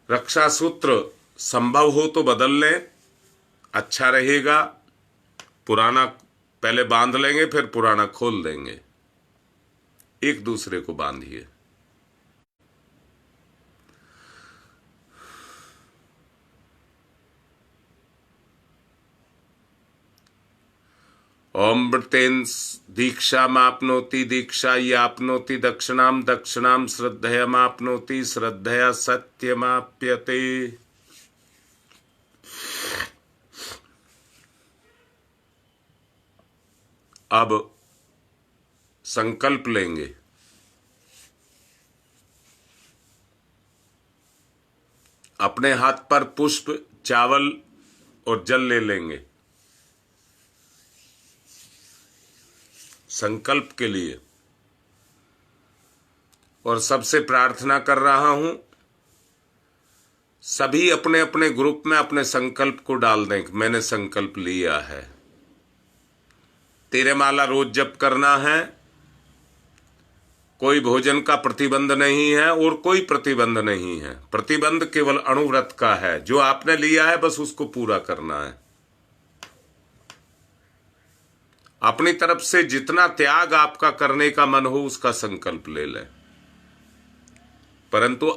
रक्षा सूत्र संभव हो तो बदल लें, अच्छा रहेगा। पुराना पहले बांध लेंगे, फिर पुराना खोल देंगे। एक दूसरे को बांधिए। ओम वृतेन दीक्षा मापनोति दीक्षा यापनोति दक्षिणाम दक्षिणाम श्रद्धया मापनोति श्रद्धया सत्यमाप्यते। अब संकल्प लेंगे। अपने हाथ पर पुष्प, चावल और जल ले लेंगे संकल्प के लिए। और सबसे प्रार्थना कर रहा हूं, सभी अपने अपने ग्रुप में अपने संकल्प को डाल दें कि मैंने संकल्प लिया है। तेरे माला रोज जप करना है। कोई भोजन का प्रतिबंध नहीं है और कोई प्रतिबंध नहीं है। प्रतिबंध केवल अणुव्रत का है। जो आपने लिया है बस उसको पूरा करना है। अपनी तरफ से जितना त्याग आपका करने का मन हो उसका संकल्प ले लें। परंतु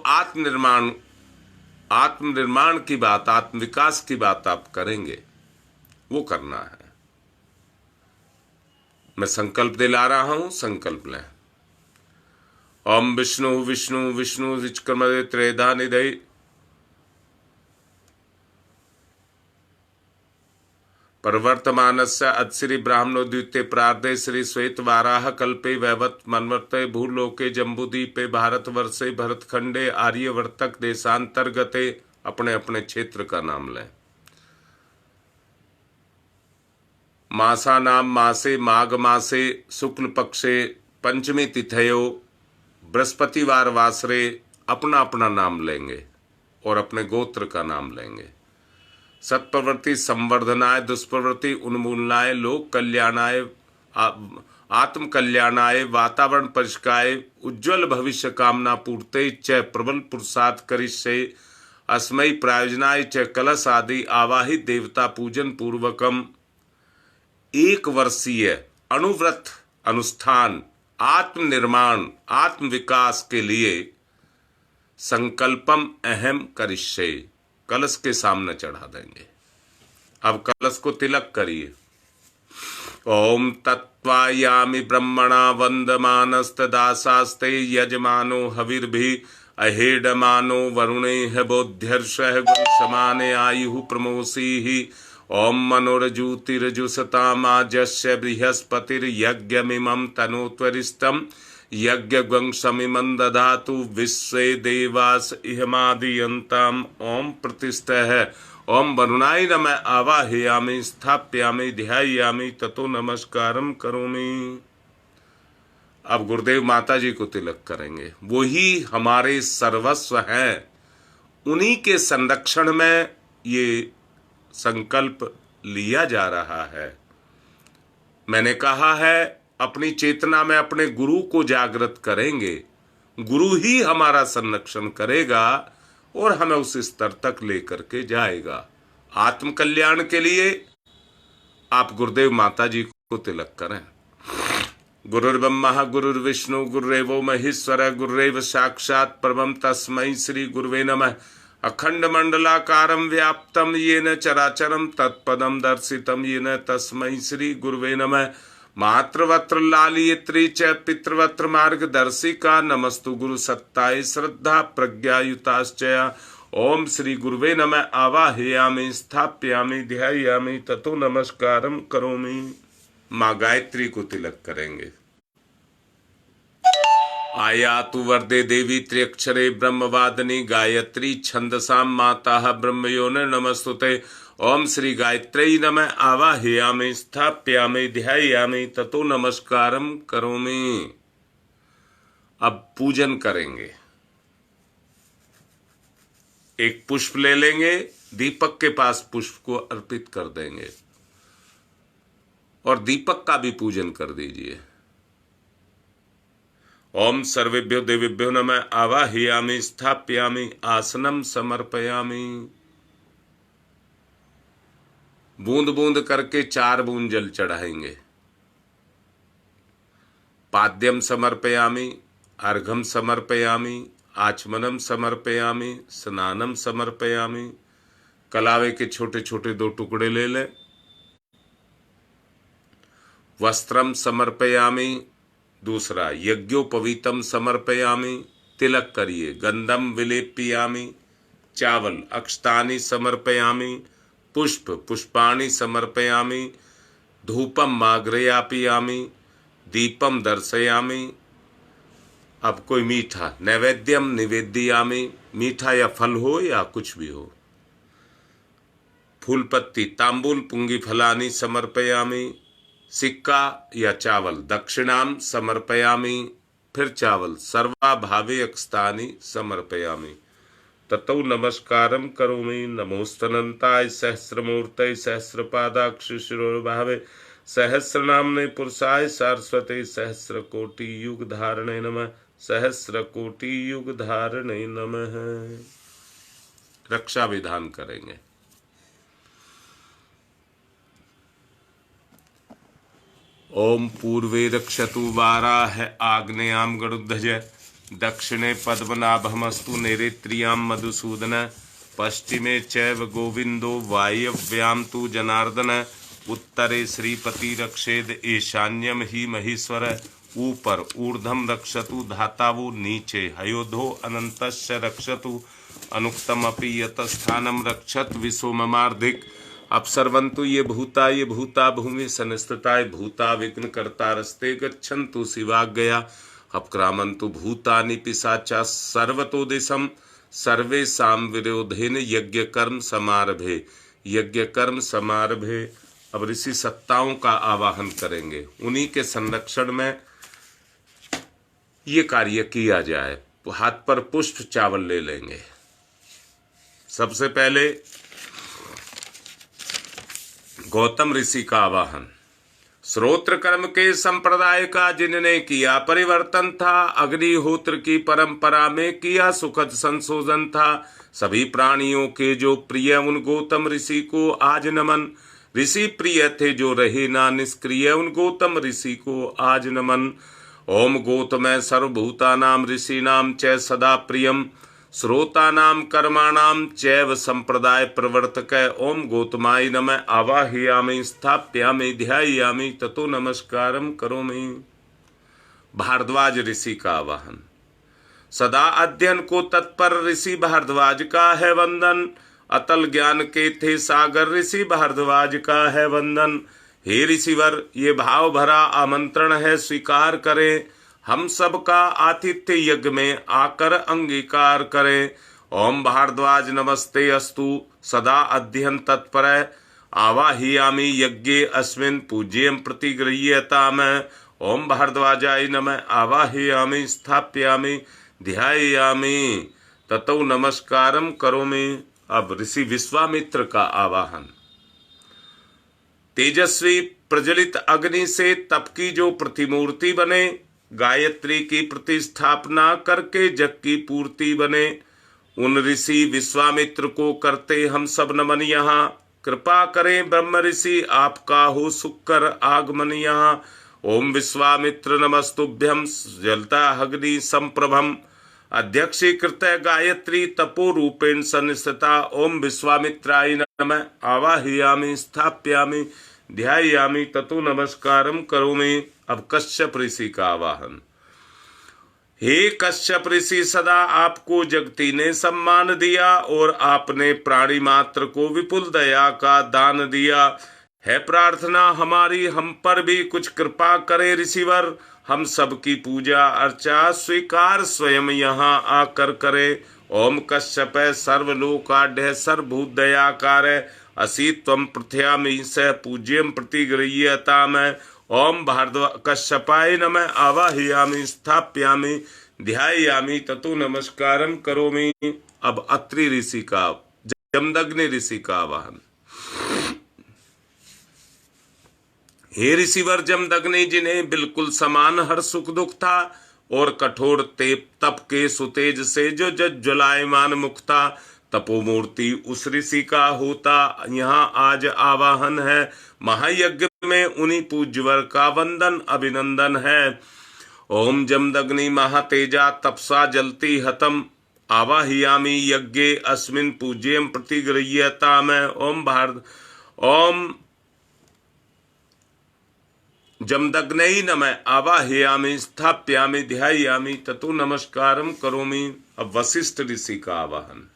आत्मनिर्माण की बात, आत्मविकास की बात आप करेंगे, वो करना है। मैं संकल्प दिला रहा हूं, संकल्प लें। ओम विष्णु विष्णु विष्णु विचक्रमदे त्रेधा निधि प्रवर्तमानस्य अत्श्री ब्राह्मणो द्वितीय प्रार्धे श्री श्वेत वाराह कल्पे वैवत मनवर्ते भूलोके जम्बूदीपे भारतवर्षे भरतखंडे आर्यवर्तक देशांतर्गते। अपने अपने क्षेत्र का नाम लें। मासा नाम मासे माघ मासे शुक्ल पक्षे पंचमी तिथयो बृहस्पतिवार वासरे। अपना अपना नाम लेंगे और अपने गोत्र का नाम लेंगे। सत्प्रवृत्ति संवर्धनाय, दुष्प्रवृत्ति उन्मूलनाय, लोक कल्याणाय, आत्म कल्याणाय, वातावरण परिष्काय, उज्ज्वल भविष्य कामना पूर्ते च प्रबल पुरुषार्थ करिष्ये अस्मै प्रायोजनाय च कलश आदि आवाहित देवता पूजन पूर्वकम। 1 वर्षीय अणुव्रत अनुष्ठान, आत्मनिर्माण, आत्मविकास के लिए संकल्पम अहम करिष्ये। कलश के सामने चढ़ा देंगे। अब कलश को तिलक करिए। ओम तत्वायामि ब्रह्मणा वंदमानस्तदासास्ते यजमानो हविर्भि अहेडमानो वरुणे बोध्यर्षः गुणसमाने आयुः प्रमोषीहि। ओम मनोरजूतिरजुसतामाजस्य बृहस्पतिर्यज्ञमिमं तनोत्वरिष्टम् यज्ञगंसमिमं दधातु विश्वे देवास इहमादियन्ताम्। ओम प्रतिष्ठः। ओम वरुणाय नमः आवाहयामि स्थाप्यामि ध्यायामि ततो नमस्कारम करोमि। अब गुरुदेव माता जी को तिलक करेंगे। वही हमारे सर्वस्व हैं। उन्हीं के संरक्षण में ये संकल्प लिया जा रहा है। मैंने कहा है अपनी चेतना में अपने गुरु को जागृत करेंगे। गुरु ही हमारा संरक्षण करेगा और हमें उस स्तर तक लेकर के जाएगा। आत्म कल्याण के लिए आप गुरुदेव माता जी को तिलक करें। गुरुर्ब्रह्मा गुरुर्विष्णु गुरुरेवो महेश्वर गुरुरेव साक्षात् परमं तस्मै श्री गुरुवे नमः। अखंड मंडलाकारं व्याप्तं येन चराचरं तत्पदं दर्शितं येन तस्मै श्री गुरुवे नमः। मातृवत्र लालियत्री च पितृवत्र मार्गदर्शिका नमस्तु गुरु सत्ताय श्रद्धा प्रज्ञायुताश्च। ओम श्री गुरुवे नमः। आवाहयामि स्थापयामि ध्यायामि ततो नमस्कारं करोमि। माँ गायत्री को तिलक करेंगे। आयातु वरदे देवी त्र्यक्षरे ब्रह्मवादिनी गायत्री छंदसां माता ब्रह्मयोन नमस्तुते। ओम श्री गायत्री नमः। आवाहयामि स्थापयामि ध्यायामि ततो नमस्कारं करोमि। अब पूजन करेंगे। एक पुष्प ले लेंगे, दीपक के पास पुष्प को अर्पित कर देंगे और दीपक का भी पूजन कर दीजिए। ओम सर्वेभ्यो देवेभ्यो नमः। आवाहयामि स्थापयामि आसनम समर्पयामि। बूंद बूंद करके 4 बूंद जल चढ़ाएंगे। पाद्यम समर्पयामि, अर्घम समर्पयामि, आचमनम समर्पयामि, स्नानम समर्पयामि। कलावे के छोटे छोटे 2 टुकड़े ले लें। वस्त्रम समर्पयामि, दूसरा यज्ञोपवीतम समर्पयामि, तिलक करिए। गंधम विलेपयामि, चावल अक्षतानि समर्पयामि, पुष्प पुष्पाणि समर्पयामि, धूपम माग्रयापयामि, दीपम दर्शयामि। अब कोई मीठा नैवेद्यम निवेद्यामि, मीठा या फल हो या कुछ भी हो। फूल पत्ती तांबूल पुंगी फलानि समर्पयामि, सिक्का या चावल दक्षिणाम समर्पयामि, फिर चावल सर्वा भावे अक्षतानि समर्पयामि। ततो नमस्कारं करोमि। नमोस्तनंताय सहस्रमूर्तये सहस्रपादाक्ष शिरोर्भावे सहस्रनाम्ने पुरुषाय सारस्वते सहस्रकोटि युग धारणे नमः। सहस्रकोटि युग धारणे नमः। रक्षा विधान करेंगे। ओम पूर्वे रक्षतु वाराह आग्नेयाम गरुध्वज, दक्षिणे पद्मनाभमस्तु नैऋत्यां मधुसूदन, पश्चिमे चैव गोविंदो वायव्यां तु जनार्दन, उत्तरे श्रीपति रक्षेद ईशान्यम ही महेश्वर। ऊपर ऊर्ध्वम रक्षतु धातावु, नीचे हयोधो अनन्तस्य रक्षतु, अनुक्तमपि यतस्थानं रक्षत विसोममार्धिक। अपसर्वन्तु ये भूता भूमि संस्थिताय भूता विघ्न कर्ता रस्ते गच्छन्तु शिवाज्ञया। अपक्रामन्तु भूतानि पिशाचा सर्वतो दिशम, सर्वेषां विरोधेन यज्ञ कर्म समारभे। यज्ञ कर्म समारभे। अब ऋषि सत्ताओं का आवाहन करेंगे, उन्हीं के संरक्षण में ये कार्य किया जाए। हाथ पर पुष्प चावल ले लेंगे। सबसे पहले गौतम ऋषि का आवाहन। श्रोत्र कर्म के संप्रदाय का जिनने किया परिवर्तन था, अग्निहोत्र की परंपरा में किया सुखद संशोधन था। सभी प्राणियों के जो प्रिय उन गौतम ऋषि को आज नमन। ऋषि प्रिय थे जो रहे ना निष्क्रिय, उन गौतम ऋषि को आज नमन। ओम गौतम सर्वभूतानाम ऋषीणाम च सदा प्रियम, श्रोतानाम कर्माणाम चैव संप्रदाय प्रवर्तक। ओम गौतमाय नमः। आवाहयामि स्थापयामि ध्यायामि ततो नमस्कारं करोमि। भारद्वाज ऋषि का आवाहन। सदा अध्ययन को तत्पर ऋषि भारद्वाज का है वंदन। अतल ज्ञान के थे सागर ऋषि भारद्वाज का है वंदन। हे ऋषिवर, ये भाव भरा आमंत्रण है, स्वीकार करें। हम सबका आतिथ्य यज्ञ में आकर अंगीकार करें। ओम भारद्वाज नमस्ते अस्तु, सदा अध्ययन तत्पर। आवाहयामि यज्ञे अस्मिन् पूज्यं प्रतिगृह्यताम। ओम भारद्वाजाय नमः। आवाहयामि स्थापयामि ध्यायामि ततो नमस्कारं करोमि। अब ऋषि विश्वामित्र का आवाहन। तेजस्वी प्रज्वलित अग्नि से तप की जो प्रतिमूर्ति बने, गायत्री की प्रतिस्थापना करके जग की पूर्ति बने, उन ऋषि विश्वामित्र को करते हम सब नमन। यहाँ कृपा करें ब्रह्म ऋषि, आपका हो सुकर आगमन यहाँ। ओम विश्वामित्र नमस्तुभ्यं जलता अग्नि संप्रभम अध्यक्षीकृत गायत्री तपो रूपेण संस्थिता। ओम विश्वामित्राय नमः आवाहयामि स्थाप्यामि ध्यायामि ततो नमस्कारम करोमि। अब कश्यप ऋषि का आवाहन। हे कश्यप ऋषि, सदा आपको जगती ने सम्मान दिया और आपने प्राणी मात्र को विपुल दया का दान दिया। है प्रार्थना हमारी हम पर भी कुछ कृपा करे ऋषिवर। हम सबकी पूजा अर्चा स्वीकार स्वयं यहाँ आकर करे। ओम कश्यप सर्वलोकाढ्य सर्वभूत दयाकार असि त्वं पृथ्यामि स पूज्यं प्रतिगृह्यताम्। ओम भारद्वाज कश्यपाय नमः आवाहयामि स्थाप्यामि ध्यायामि ततो नमस्कारम करोमि। अब अत्रि ऋषि का जमदग्नि ऋषि का आवाहन। हे ऋषिवर जमदग्नि, जिन्हें बिल्कुल समान हर सुख दुख था और कठोर तप के सुतेज से जो ज्वलायमान मुख था, तपोमूर्ति उस ऋषि का होता यहाँ आज आवाहन है। महायज्ञ में उन्हीं पूज्यवर का वंदन अभिनंदन है। ओम जमदग्नि महातेजा तपसा जलती हतम आवाहयामि यज्ञे अस्मिन् पूज्यं प्रतिगृह्यताम्। ओम जमदग्नै नमः आवाहयामि स्थाप्यामि ध्यायामि ततो नमस्कारम करोमि। अब वशिष्ठ ऋषि का आवाहन।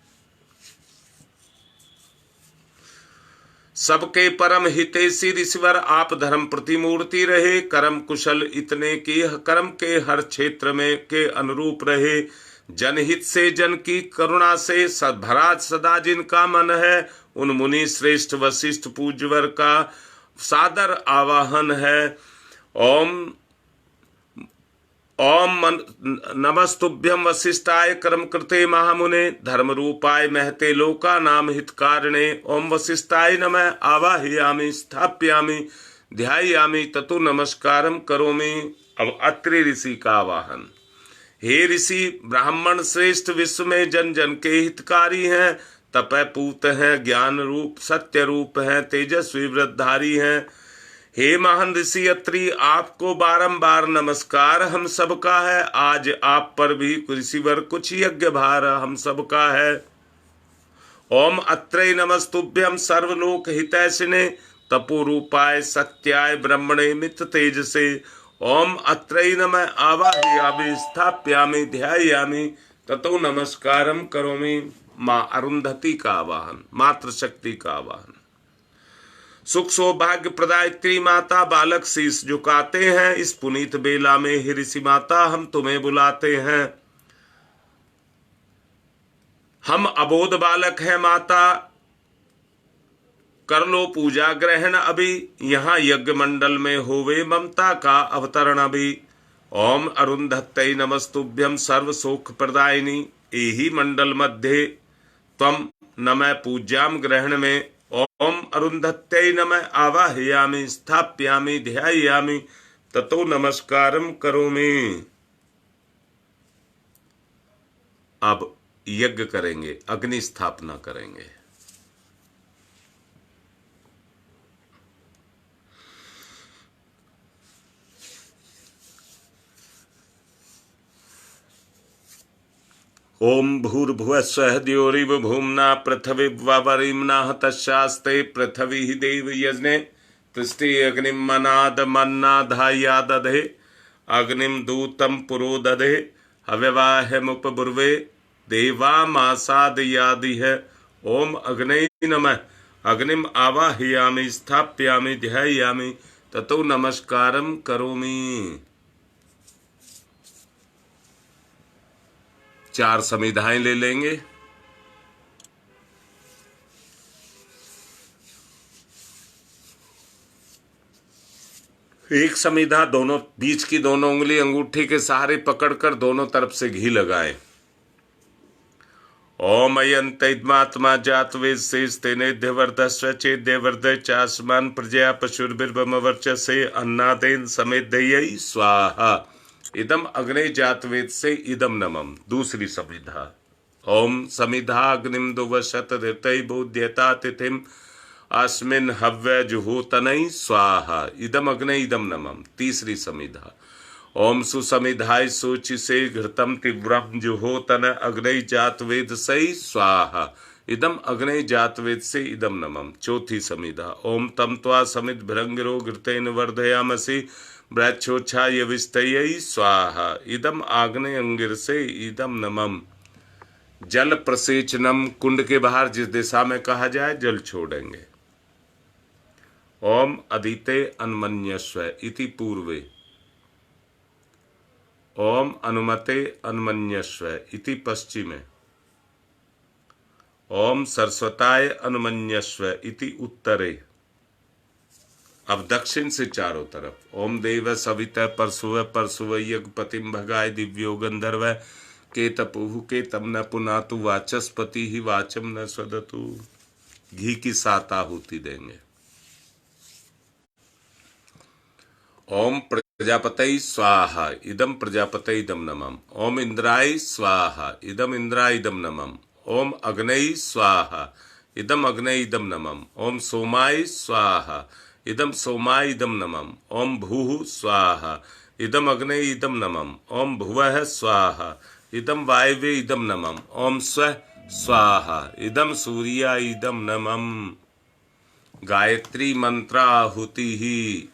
सबके परम हितैषी ऋषिवर, आप धर्म प्रतिमूर्ति रहे। कर्म कुशल इतने की कर्म के हर क्षेत्र में के अनुरूप रहे। जनहित से जन की करुणा से भरा सदा जिनका मन है, उन मुनि श्रेष्ठ वशिष्ठ पूज्यवर का सादर आवाहन है। ओम नमस्तुभ्यं वशिष्ठाय कर्म कृते महामुने धर्म रूपाय महते लोका नाम हितकारिणे। ओम वशिष्ठाय नमः आवाहयामि स्थाप्यामि ध्यायामि ततो नमस्कारम करोमि। अब अत्रि ऋषि का आवाहन। हे ऋषि, ब्राह्मण श्रेष्ठ विश्व में जन जन के हितकारी हैं, तपय पूत हैं, ज्ञान रूप सत्य रूप हैं, तेजस्वी व्रतधारी हैं। हे महान ऋषि अत्रि, आपको बारंबार नमस्कार हम सबका है। आज आप पर भी ऋषिवर कुछ यज्ञ भार हम सबका है। ओम अत्रै नमस्तुभ्यं सर्वलोक हितैषिने तपो रूपाय सत्याय ब्रह्मणे मित्र तेजसे। ओम अत्रै नमः आवाहयामि स्थाप्यामि ध्यायामि ततो नमस्कारम करोमि। माँ अरुंधति का आवाहन, मातृशक्ति का आवाहन। सुख सौभाग्य प्रदायत्री माता, बालक शीश झुकाते हैं। इस पुनीत बेला में हे ऋषि माता, हम तुम्हें बुलाते हैं। हम अबोध बालक हैं माता, कर लो पूजा ग्रहण अभी। यहाँ यज्ञ मंडल में होवे ममता का अवतरण अभी। ओम अरुंधत्तै नमस्तुभ्यं सर्व शोक प्रदायिनी। एहि मंडल मध्य त्वं नमः पूज्याम ग्रहण में। ओम अरुंधत्यै नमः आवाहयामि स्थाप्यामि ध्यायामि ततो नमस्कारम करोमि। अब यज्ञ करेंगे, अग्नि स्थापना करेंगे। ओम भूर्भुवस्वः द्यौरिव भूम्ना पृथिवीवरिम्नाः तस्यास्ते पृथिवी देव यज्ञे पृष्ठे अग्निं मनाद मन्नाधाया दधे अग्निं दूतं पुरो दधे हव्यवाहमुपब्रुवे देवामासादयादिह। ओम अग्ने नमः अग्निम आवाहयामि स्थाप्यामि ध्यायामि ततो नमस्कारम करोमि। 4 समिधाएं ले लेंगे। एक समिधा दोनों बीच की दोनों उंगली अंगूठी के सहारे पकड़कर दोनों तरफ से घी लगाएं। ओम अयंतमात्मा जातवेद से स्तेनेध्यवर्धस्व चेद्यवर्ध चास्मान प्रजया पशुर्भिर्वमवर्चसे अन्नादेन समेदयी स्वाहा। इदम अग्ने जातवेद से इदम नमम। दूसरी समिधा। ओम समिधा अग्निम दुवशत ऋतय बोध्यता तिथिम अस्मिन् हव्य जुहोतनै स्वाहा इदम अग्ने इदम नमम। तीसरी समिधा। ओम सुसमिधाय सोचि से घृतम तीव्रम जुहोतन अग्ने जात वेद सई स्वाहा इदम अग्ने जात वेद से इदम नमम। चौथी समिधा। ओम तम त्वा समित भृंगिरो घृतेन वर्धयामसि ब्रच्छोच्छा यविस्तयै स्वाहा इदम आग्ने अंगिर से इदम नमम। जल प्रसेचनम, कुंड के बाहर जिस दिशा में कहा जाए जल छोड़ेंगे। ओम अदिते अन्मन्यस्व इति पूर्वे। ओम अनुमते अन्मन्यस्व इति पश्चिमे। ओम सरस्वताय अनुमन्यस्व इति उत्तरे। अब दक्षिण से चारों तरफ। ओम देव सवित परसुव परसुव यज्ञपतिम भगाय दिव्यो गंधर्व के तपुहु के तम न पुनातु वाचस्पति ही वाचम न स्वदतु। घी की 7 आहुति देंगे। ओम प्रजापतये स्वाहा इदम प्रजापतये इदम नमः। ओम इंद्राय स्वाहा इदम इंद्राय इदम नमः। ओम अग्नये स्वाहा इदम अग्नये इदम नमः। ओम सोमाय स्वाहा इदम सोमाय इदम नमः। ओम भूः स्वाहा इदम अग्नये इदम नमः। ओम भुवः स्वाहा इदम वायवे इदम नमः। ओम स्वः स्वाहा इदम सूर्याय इदम नमः। गायत्री मंत्राहुति ही।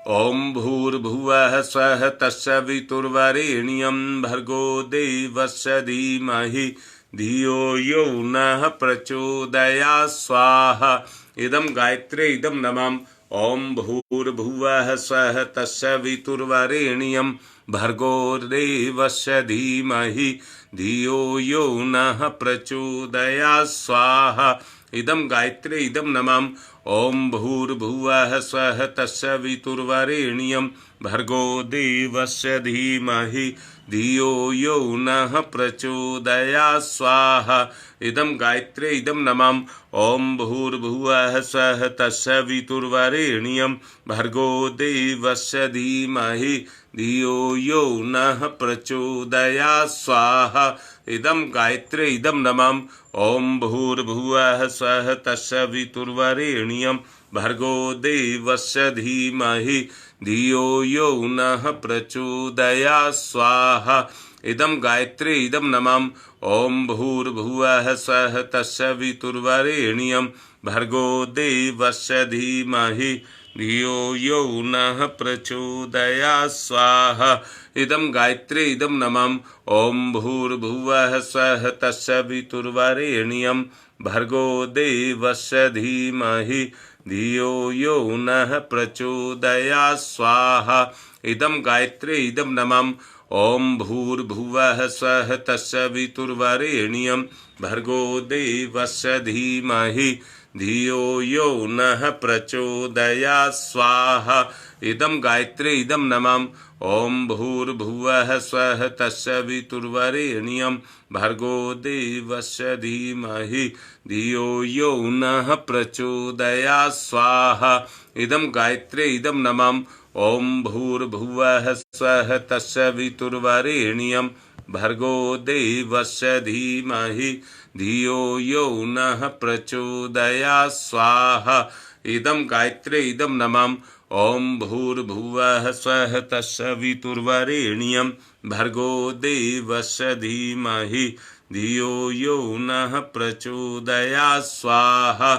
ओम भूर्भुवः स्वः तस्य वितुर्वरेण्यं भर्गो देवस्य धीमहि धियो यो नः प्रचोदयात् स्वाहा इदम गायत्रे इदम नमः। ओम भूर्भुवः स्वः तस्य वितुर्वरेण्यं भर्गो देवस्य धीमहि धियो यो नः प्रचोदयात् स्वाहा इदम गायत्रे इदम नमः। ओम भूर्भुवः स्वः तस्य वितुर्वरेण्यं भर्गो देवस्य धीमहि धियो यो नः प्रचोदयात् स्वाहा इदम गायत्रे इदम नमः। ओम भूर्भुवः स्वः तस्य वितुर्वरेण्यं भर्गो देवस्य धीमहि धियो यो नः प्रचोदयात् स्वाहा इदम गायत्रे इदम नमः। ओम भूर्भुवः स्वः तस्य वितुर्वरेण्यं भर्गो देवस्य धीमहि धियो यो नः प्रचोदयात् स्वाहा इदम गायत्रे इदम नमः। ओम भूर्भुवः स्वः तस्य वितुर्वरेण्यं भर्गो देवस्य धीमहि धियो यो नः प्रचोदयात् स्वाहा इदम गायत्रे इदम नमः। ओम भूर्भुवः स्वः तस्य वितुर्वरेण्यं भर्गो देवस्य धीमहि धियो यो नः प्रचोदयात् स्वाहा इदम गायत्रे इदम नमः। ओम भूर्भुवः स्वः तस्य वितुर्वरेण्यं भर्गो देवस्य धीमहि धियो यो नः प्रचोदयात् स्वाहा इदम गायत्रे इदम नमः। ओम भूर्भुवः स्वः तस्य वितुर्वरेण्यं भर्गो देवस्य धीमहि धियो यो नः प्रचोदयात् स्वाहा इदम गायत्रे इदम नमः। ओम भूर्भुवः स्वः तस्य वितुर्वरेण्यं भर्गो देवस्य धीमहि धियो यो नः प्रचोदयात् स्वाहा इदम गायत्रे इदम नमः। ओम भूर्भुवः स्वः तस्य वितुर्वरेण्यं भर्गो देवस्य धीमहि धियो यो नः प्रचोदयात् स्वाहा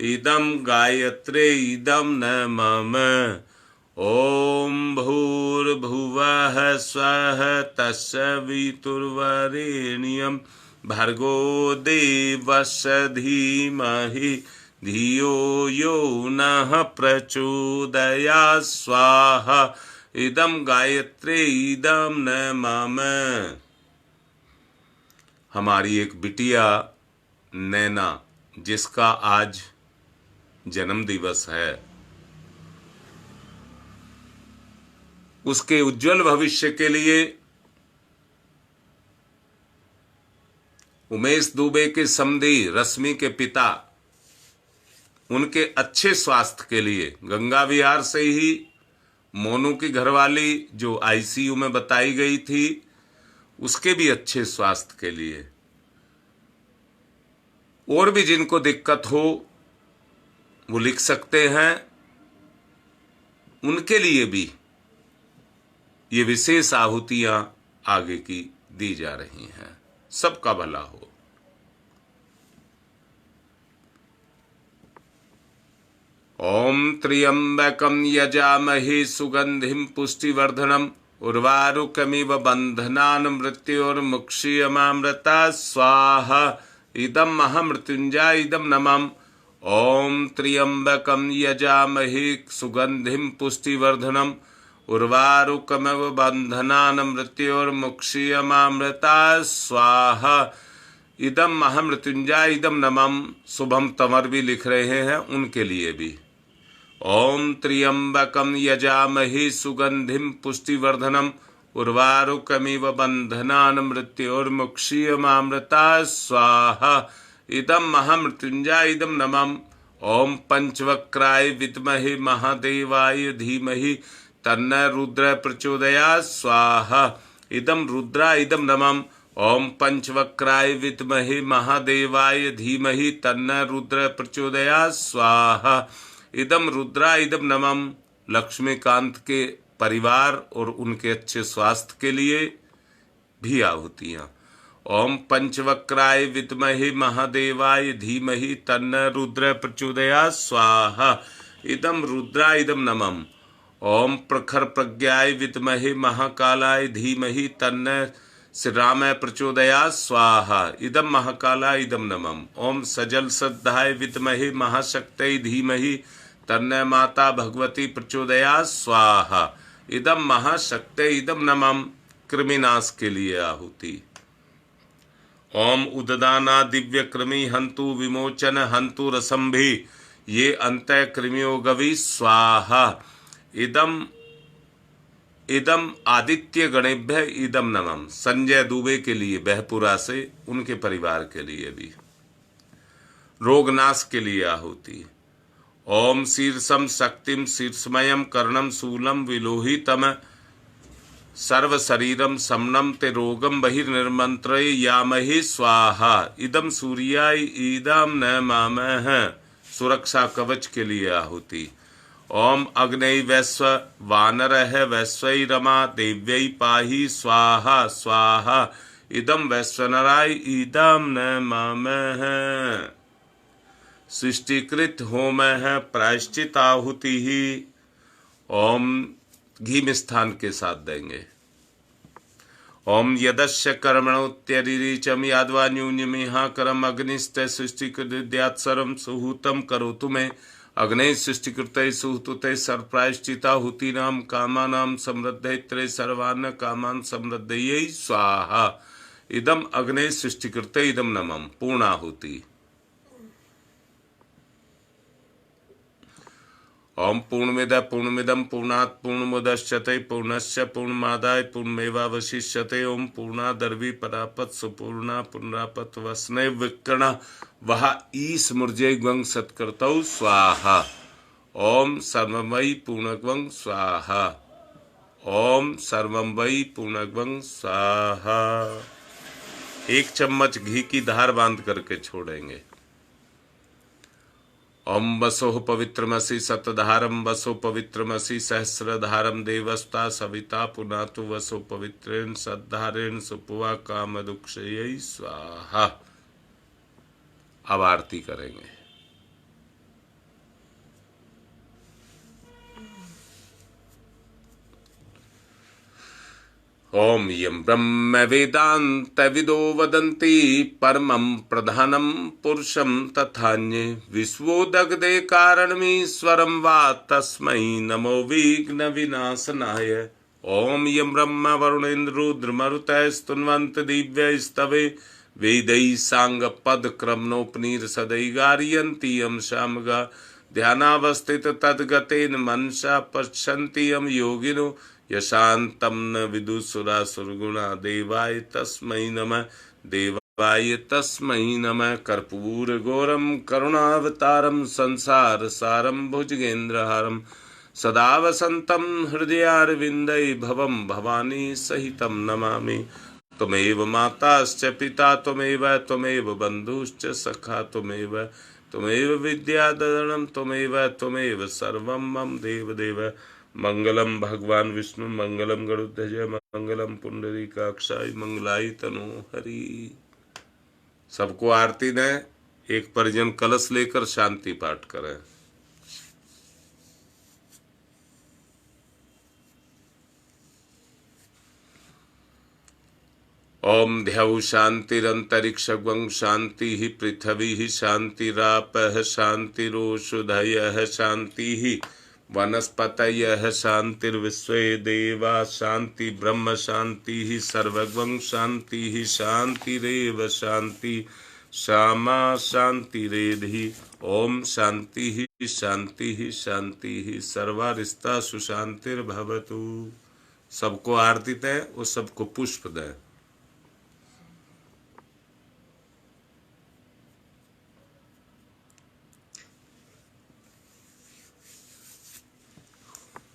इदम गायत्रे इदम नमः। ओम भूर्भुवः स्वः तस्य वितुर्वरेण्यं भर्गो देवस्य धीमहि धियो यो नः प्रचोदयात् स्वाहा इदम गायत्रे इदम नमः। हमारी एक बिटिया नैना, जिसका आज जन्म दिवस है, उसके उज्जवल भविष्य के लिए उमेश दुबे के समधी रश्मि के पिता, उनके अच्छे स्वास्थ्य के लिए गंगा विहार से ही मोनू की घरवाली जो आईसीयू में बताई गई थी, उसके भी अच्छे स्वास्थ्य के लिए और भी जिनको दिक्कत हो वो लिख सकते हैं, उनके लिए भी ये विशेष आहुतियां आगे की दी जा रही हैं। सबका भला हो। ओम त्र्यंबकं यजामहे सुगंधिं पुष्टिवर्धनम् उर्वारुकमिव बंधनान् मृत्योर्मुक्षीयमामृता स्वाहा। इदं महामृत्युंजय इदं नमः। ओम त्र्यंबकं यजामहे सुगंधिं पुष्टिवर्धनम् उर्वारुकमिव बंधनान् मृत्योर्मुक्षीयमामृता स्वाहा। इदम महामृत्युंजय इदम नमः। शुभम तंवर भी लिख रहे हैं, उनके लिए भी। ओम त्र्यंबकं यजामहे सुगंधिं पुष्टिवर्धनम् उर्वारुकमिव बंधनान् मृत्योर्मुक्षीयमामृता स्वाहा। इदं महामृत्युंजय इदं नमः। ओम पंचवक्राय विद्महे महादेवाय धीमहि तन्नः रुद्रः प्रचोदयात् स्वाहा। इदं रुद्राय इदं नमः। ओम पंचवक्राय विद्महे महादेवाय धीमहि तन्नः रुद्रः प्रचोदयात् स्वाहा। इदम रुद्राय इदम नमः। लक्ष्मीकांत के परिवार और उनके अच्छे स्वास्थ्य के लिए भी आहुतियां। ओम पंचवक्राय विद्महे महादेवाय धीमहि तन्नः रुद्रः प्रचोदयात् स्वाहा। इदम रुद्राय इदम नमः। ओम प्रखर प्रज्ञाय विद्महे महाकालाय धीमहि तन्नः श्रीरामाय प्रचोदयात् स्वाहा। इदम महाकालाय इदम नमः। ओम सजल श्रद्धाय विद्महे महाशक्तये धीमहि तन्नः माता भगवती प्रचोदयात् स्वाहा। इदम महाशक्तये इदम नमः। कृमिनाश के लिए आहुति। ओम उददाना दिव्य कृमि हंतु विमोचन हंतु रसंभि ये अंतः कृमियो गवि स्वाहा। इदम आदित्य गणेभ्य इदम नमः। संजय दुबे के लिए बहपुरा से, उनके परिवार के लिए भी। रोगनाश के लिए आहुति। ओम शीर्षम शक्तिम शीर्षमयम कर्णम शूलम विलोहितम सर्व शरीरम समनम ते रोगम बहिर्निर्मंत्र यामहे स्वाहा। इदम सूर्याय इदम न मामह। सुरक्षा कवच के लिए आहुति। ओम अग्नय वैश्व वानरः वैश्वै रमा देव्यै पाहि स्वाहा स्वाहा। इदम वैश्वनराय इदम न मामह। सृष्टिकृत होम है प्रायश्चित आहुति ही। ओम घी मिष्ठान के साथ देंगे। ओम यदस्य कर्मणोत्यरिचम यादवा न्यूनमेहा करम अग्निस्त सृष्टिकृत सर्वं सुहूतम करोतु मे अग्ने सृष्टिकृत सुहूते सर्वप्रायश्चिताहुतीनां कामानां समृद्धैत्रे सर्वान् कामान् समृद्धये स्वाहा। इदम अग्ने सृष्टिकृत इदम नमः। पूर्णाहुति। ओम पूर्णमिदः पूर्णमिदं पूर्णात् पूर्णमुदच्यते पूर्णस्य पूर्णमादाय पूर्णमेवावशिष्यते। ओम पूर्णादर्वी परापत सुपूर्णा पुनरापत वसने विकर्ण वह ईस्मृजय ग्वंग सत्कर्तौ स्वाहा। ओम सर्वमयी पूर्णग्वंग स्वाहा। ओम सर्वमयी पूर्णग्वंग स्वाहा। 1 चम्मच घी की धार बांध करके छोड़ेंगे। ओम वसोः पवित्रमसि सतधारम वसो पवित्रमसि सहस्रधारम देवस्ता सविता पुनातु वसो पवित्रेण सद्धारेण सुपुवा काम दुक्षयै स्वाहा। अब आरती करेंगे। ओम यं ब्रह्म वेदांत विदो वदन्ति परमं प्रधानं पुरुषं तथान्ये विश्वोदग्धे कारणमीश्वरं वा तस्मै नमो विघ्न विनाशनाय। ओम यं ब्रह्म वरुणेन्द्र रुद्रमरुतः स्तुन्वन्त दिव्यैस्तवे वेदैः साङ्गपदक्रमणोपनिषदैः गारयन्ति यं सामगा ध्यानावस्थित तद्गतेन मनसा पश्यन्ति यं योगिनो यशान्तं न विदुसुरासुरगुणा देवाय तस्मै नमः। देवाय तस्मै नमः। कर्पूर गौरम करुणावतारम संसार सारम भुजगेन्द्रहारम सदा वसन्तं हृदयारविन्दै भवं भवानी सहितं नमामि। त्वमेव माताश्च पिता त्वमेव बन्धुश्च सखा त्वमेव विद्याधरणं त्वमेव सर्वं मम देवदेव। मंगलम भगवान विष्णु मंगलम गरुड़ध्वज मंगलम पुंडरीकाक्षाय मंगलाई तनो हरि। सबको आरती दें, एक परिजन कलश लेकर शांति पाठ करें। ओम ध्यौ शांतिरंतरिक्षं शांति पृथ्वी शांतिरापः शांतिरोषधयः शांति वनस्पतयः शांतिर्विश्वे देवा शांति ब्रह्म शांति सर्वगं शांति शांतिरेव शांति श्यामा शांतिरेधि। ओम शांति शांति शांति सर्वारिष्टा सुशांतिर्भवतु। सबको आरती दें और सबको पुष्प दें।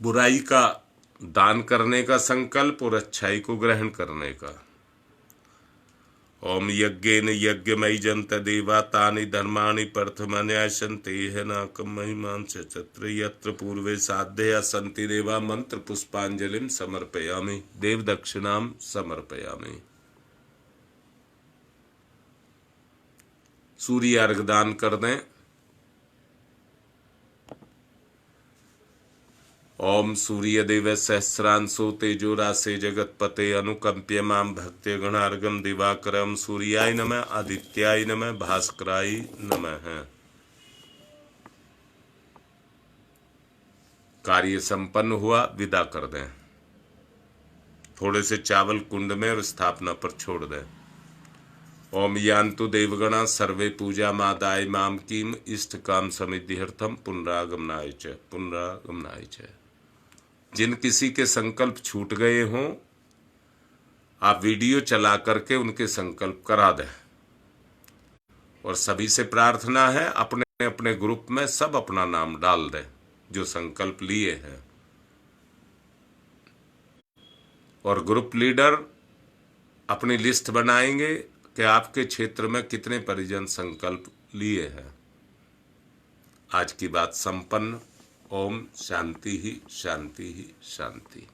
बुराई का दान करने का संकल्प और अच्छाई को ग्रहण करने का। ओम यज्ञेन यज्ञमयी जंत देवा तानि धर्माणि प्रथमन्यासन्ते नाकं महिमांस चत्र यत्र पूर्वे साध्यया सन्ति देवा मंत्र पुष्पांजलिं समर्पयामि देव दक्षिणां समर्पयामि। सूर्य अर्घ दान कर दें। ओम सूर्यदेव सहस्रांशो तेजोरासे जगतपते अनुकंप्य मां भक्त्य गणार्गम दिवाकरम सूर्याय नमः आदित्याय नमः भास्कराय नमः। कार्य संपन्न हुआ, विदा कर दें। थोड़े से चावल कुंड में और स्थापना पर छोड़ दें। ओम यान्तु देवगणा सर्वे पूजा मादाय माम कीम इष्ट काम समिद्धिर्थम पुनरागमनाय च। जिन किसी के संकल्प छूट गए हों, आप वीडियो चला करके उनके संकल्प करा दें। और सभी से प्रार्थना है, अपने अपने ग्रुप में सब अपना नाम डाल दें जो संकल्प लिए हैं। और ग्रुप लीडर अपनी लिस्ट बनाएंगे कि आपके क्षेत्र में कितने परिजन संकल्प लिए हैं। आज की बात संपन्न। ओम शांति ही शांति ही शांति।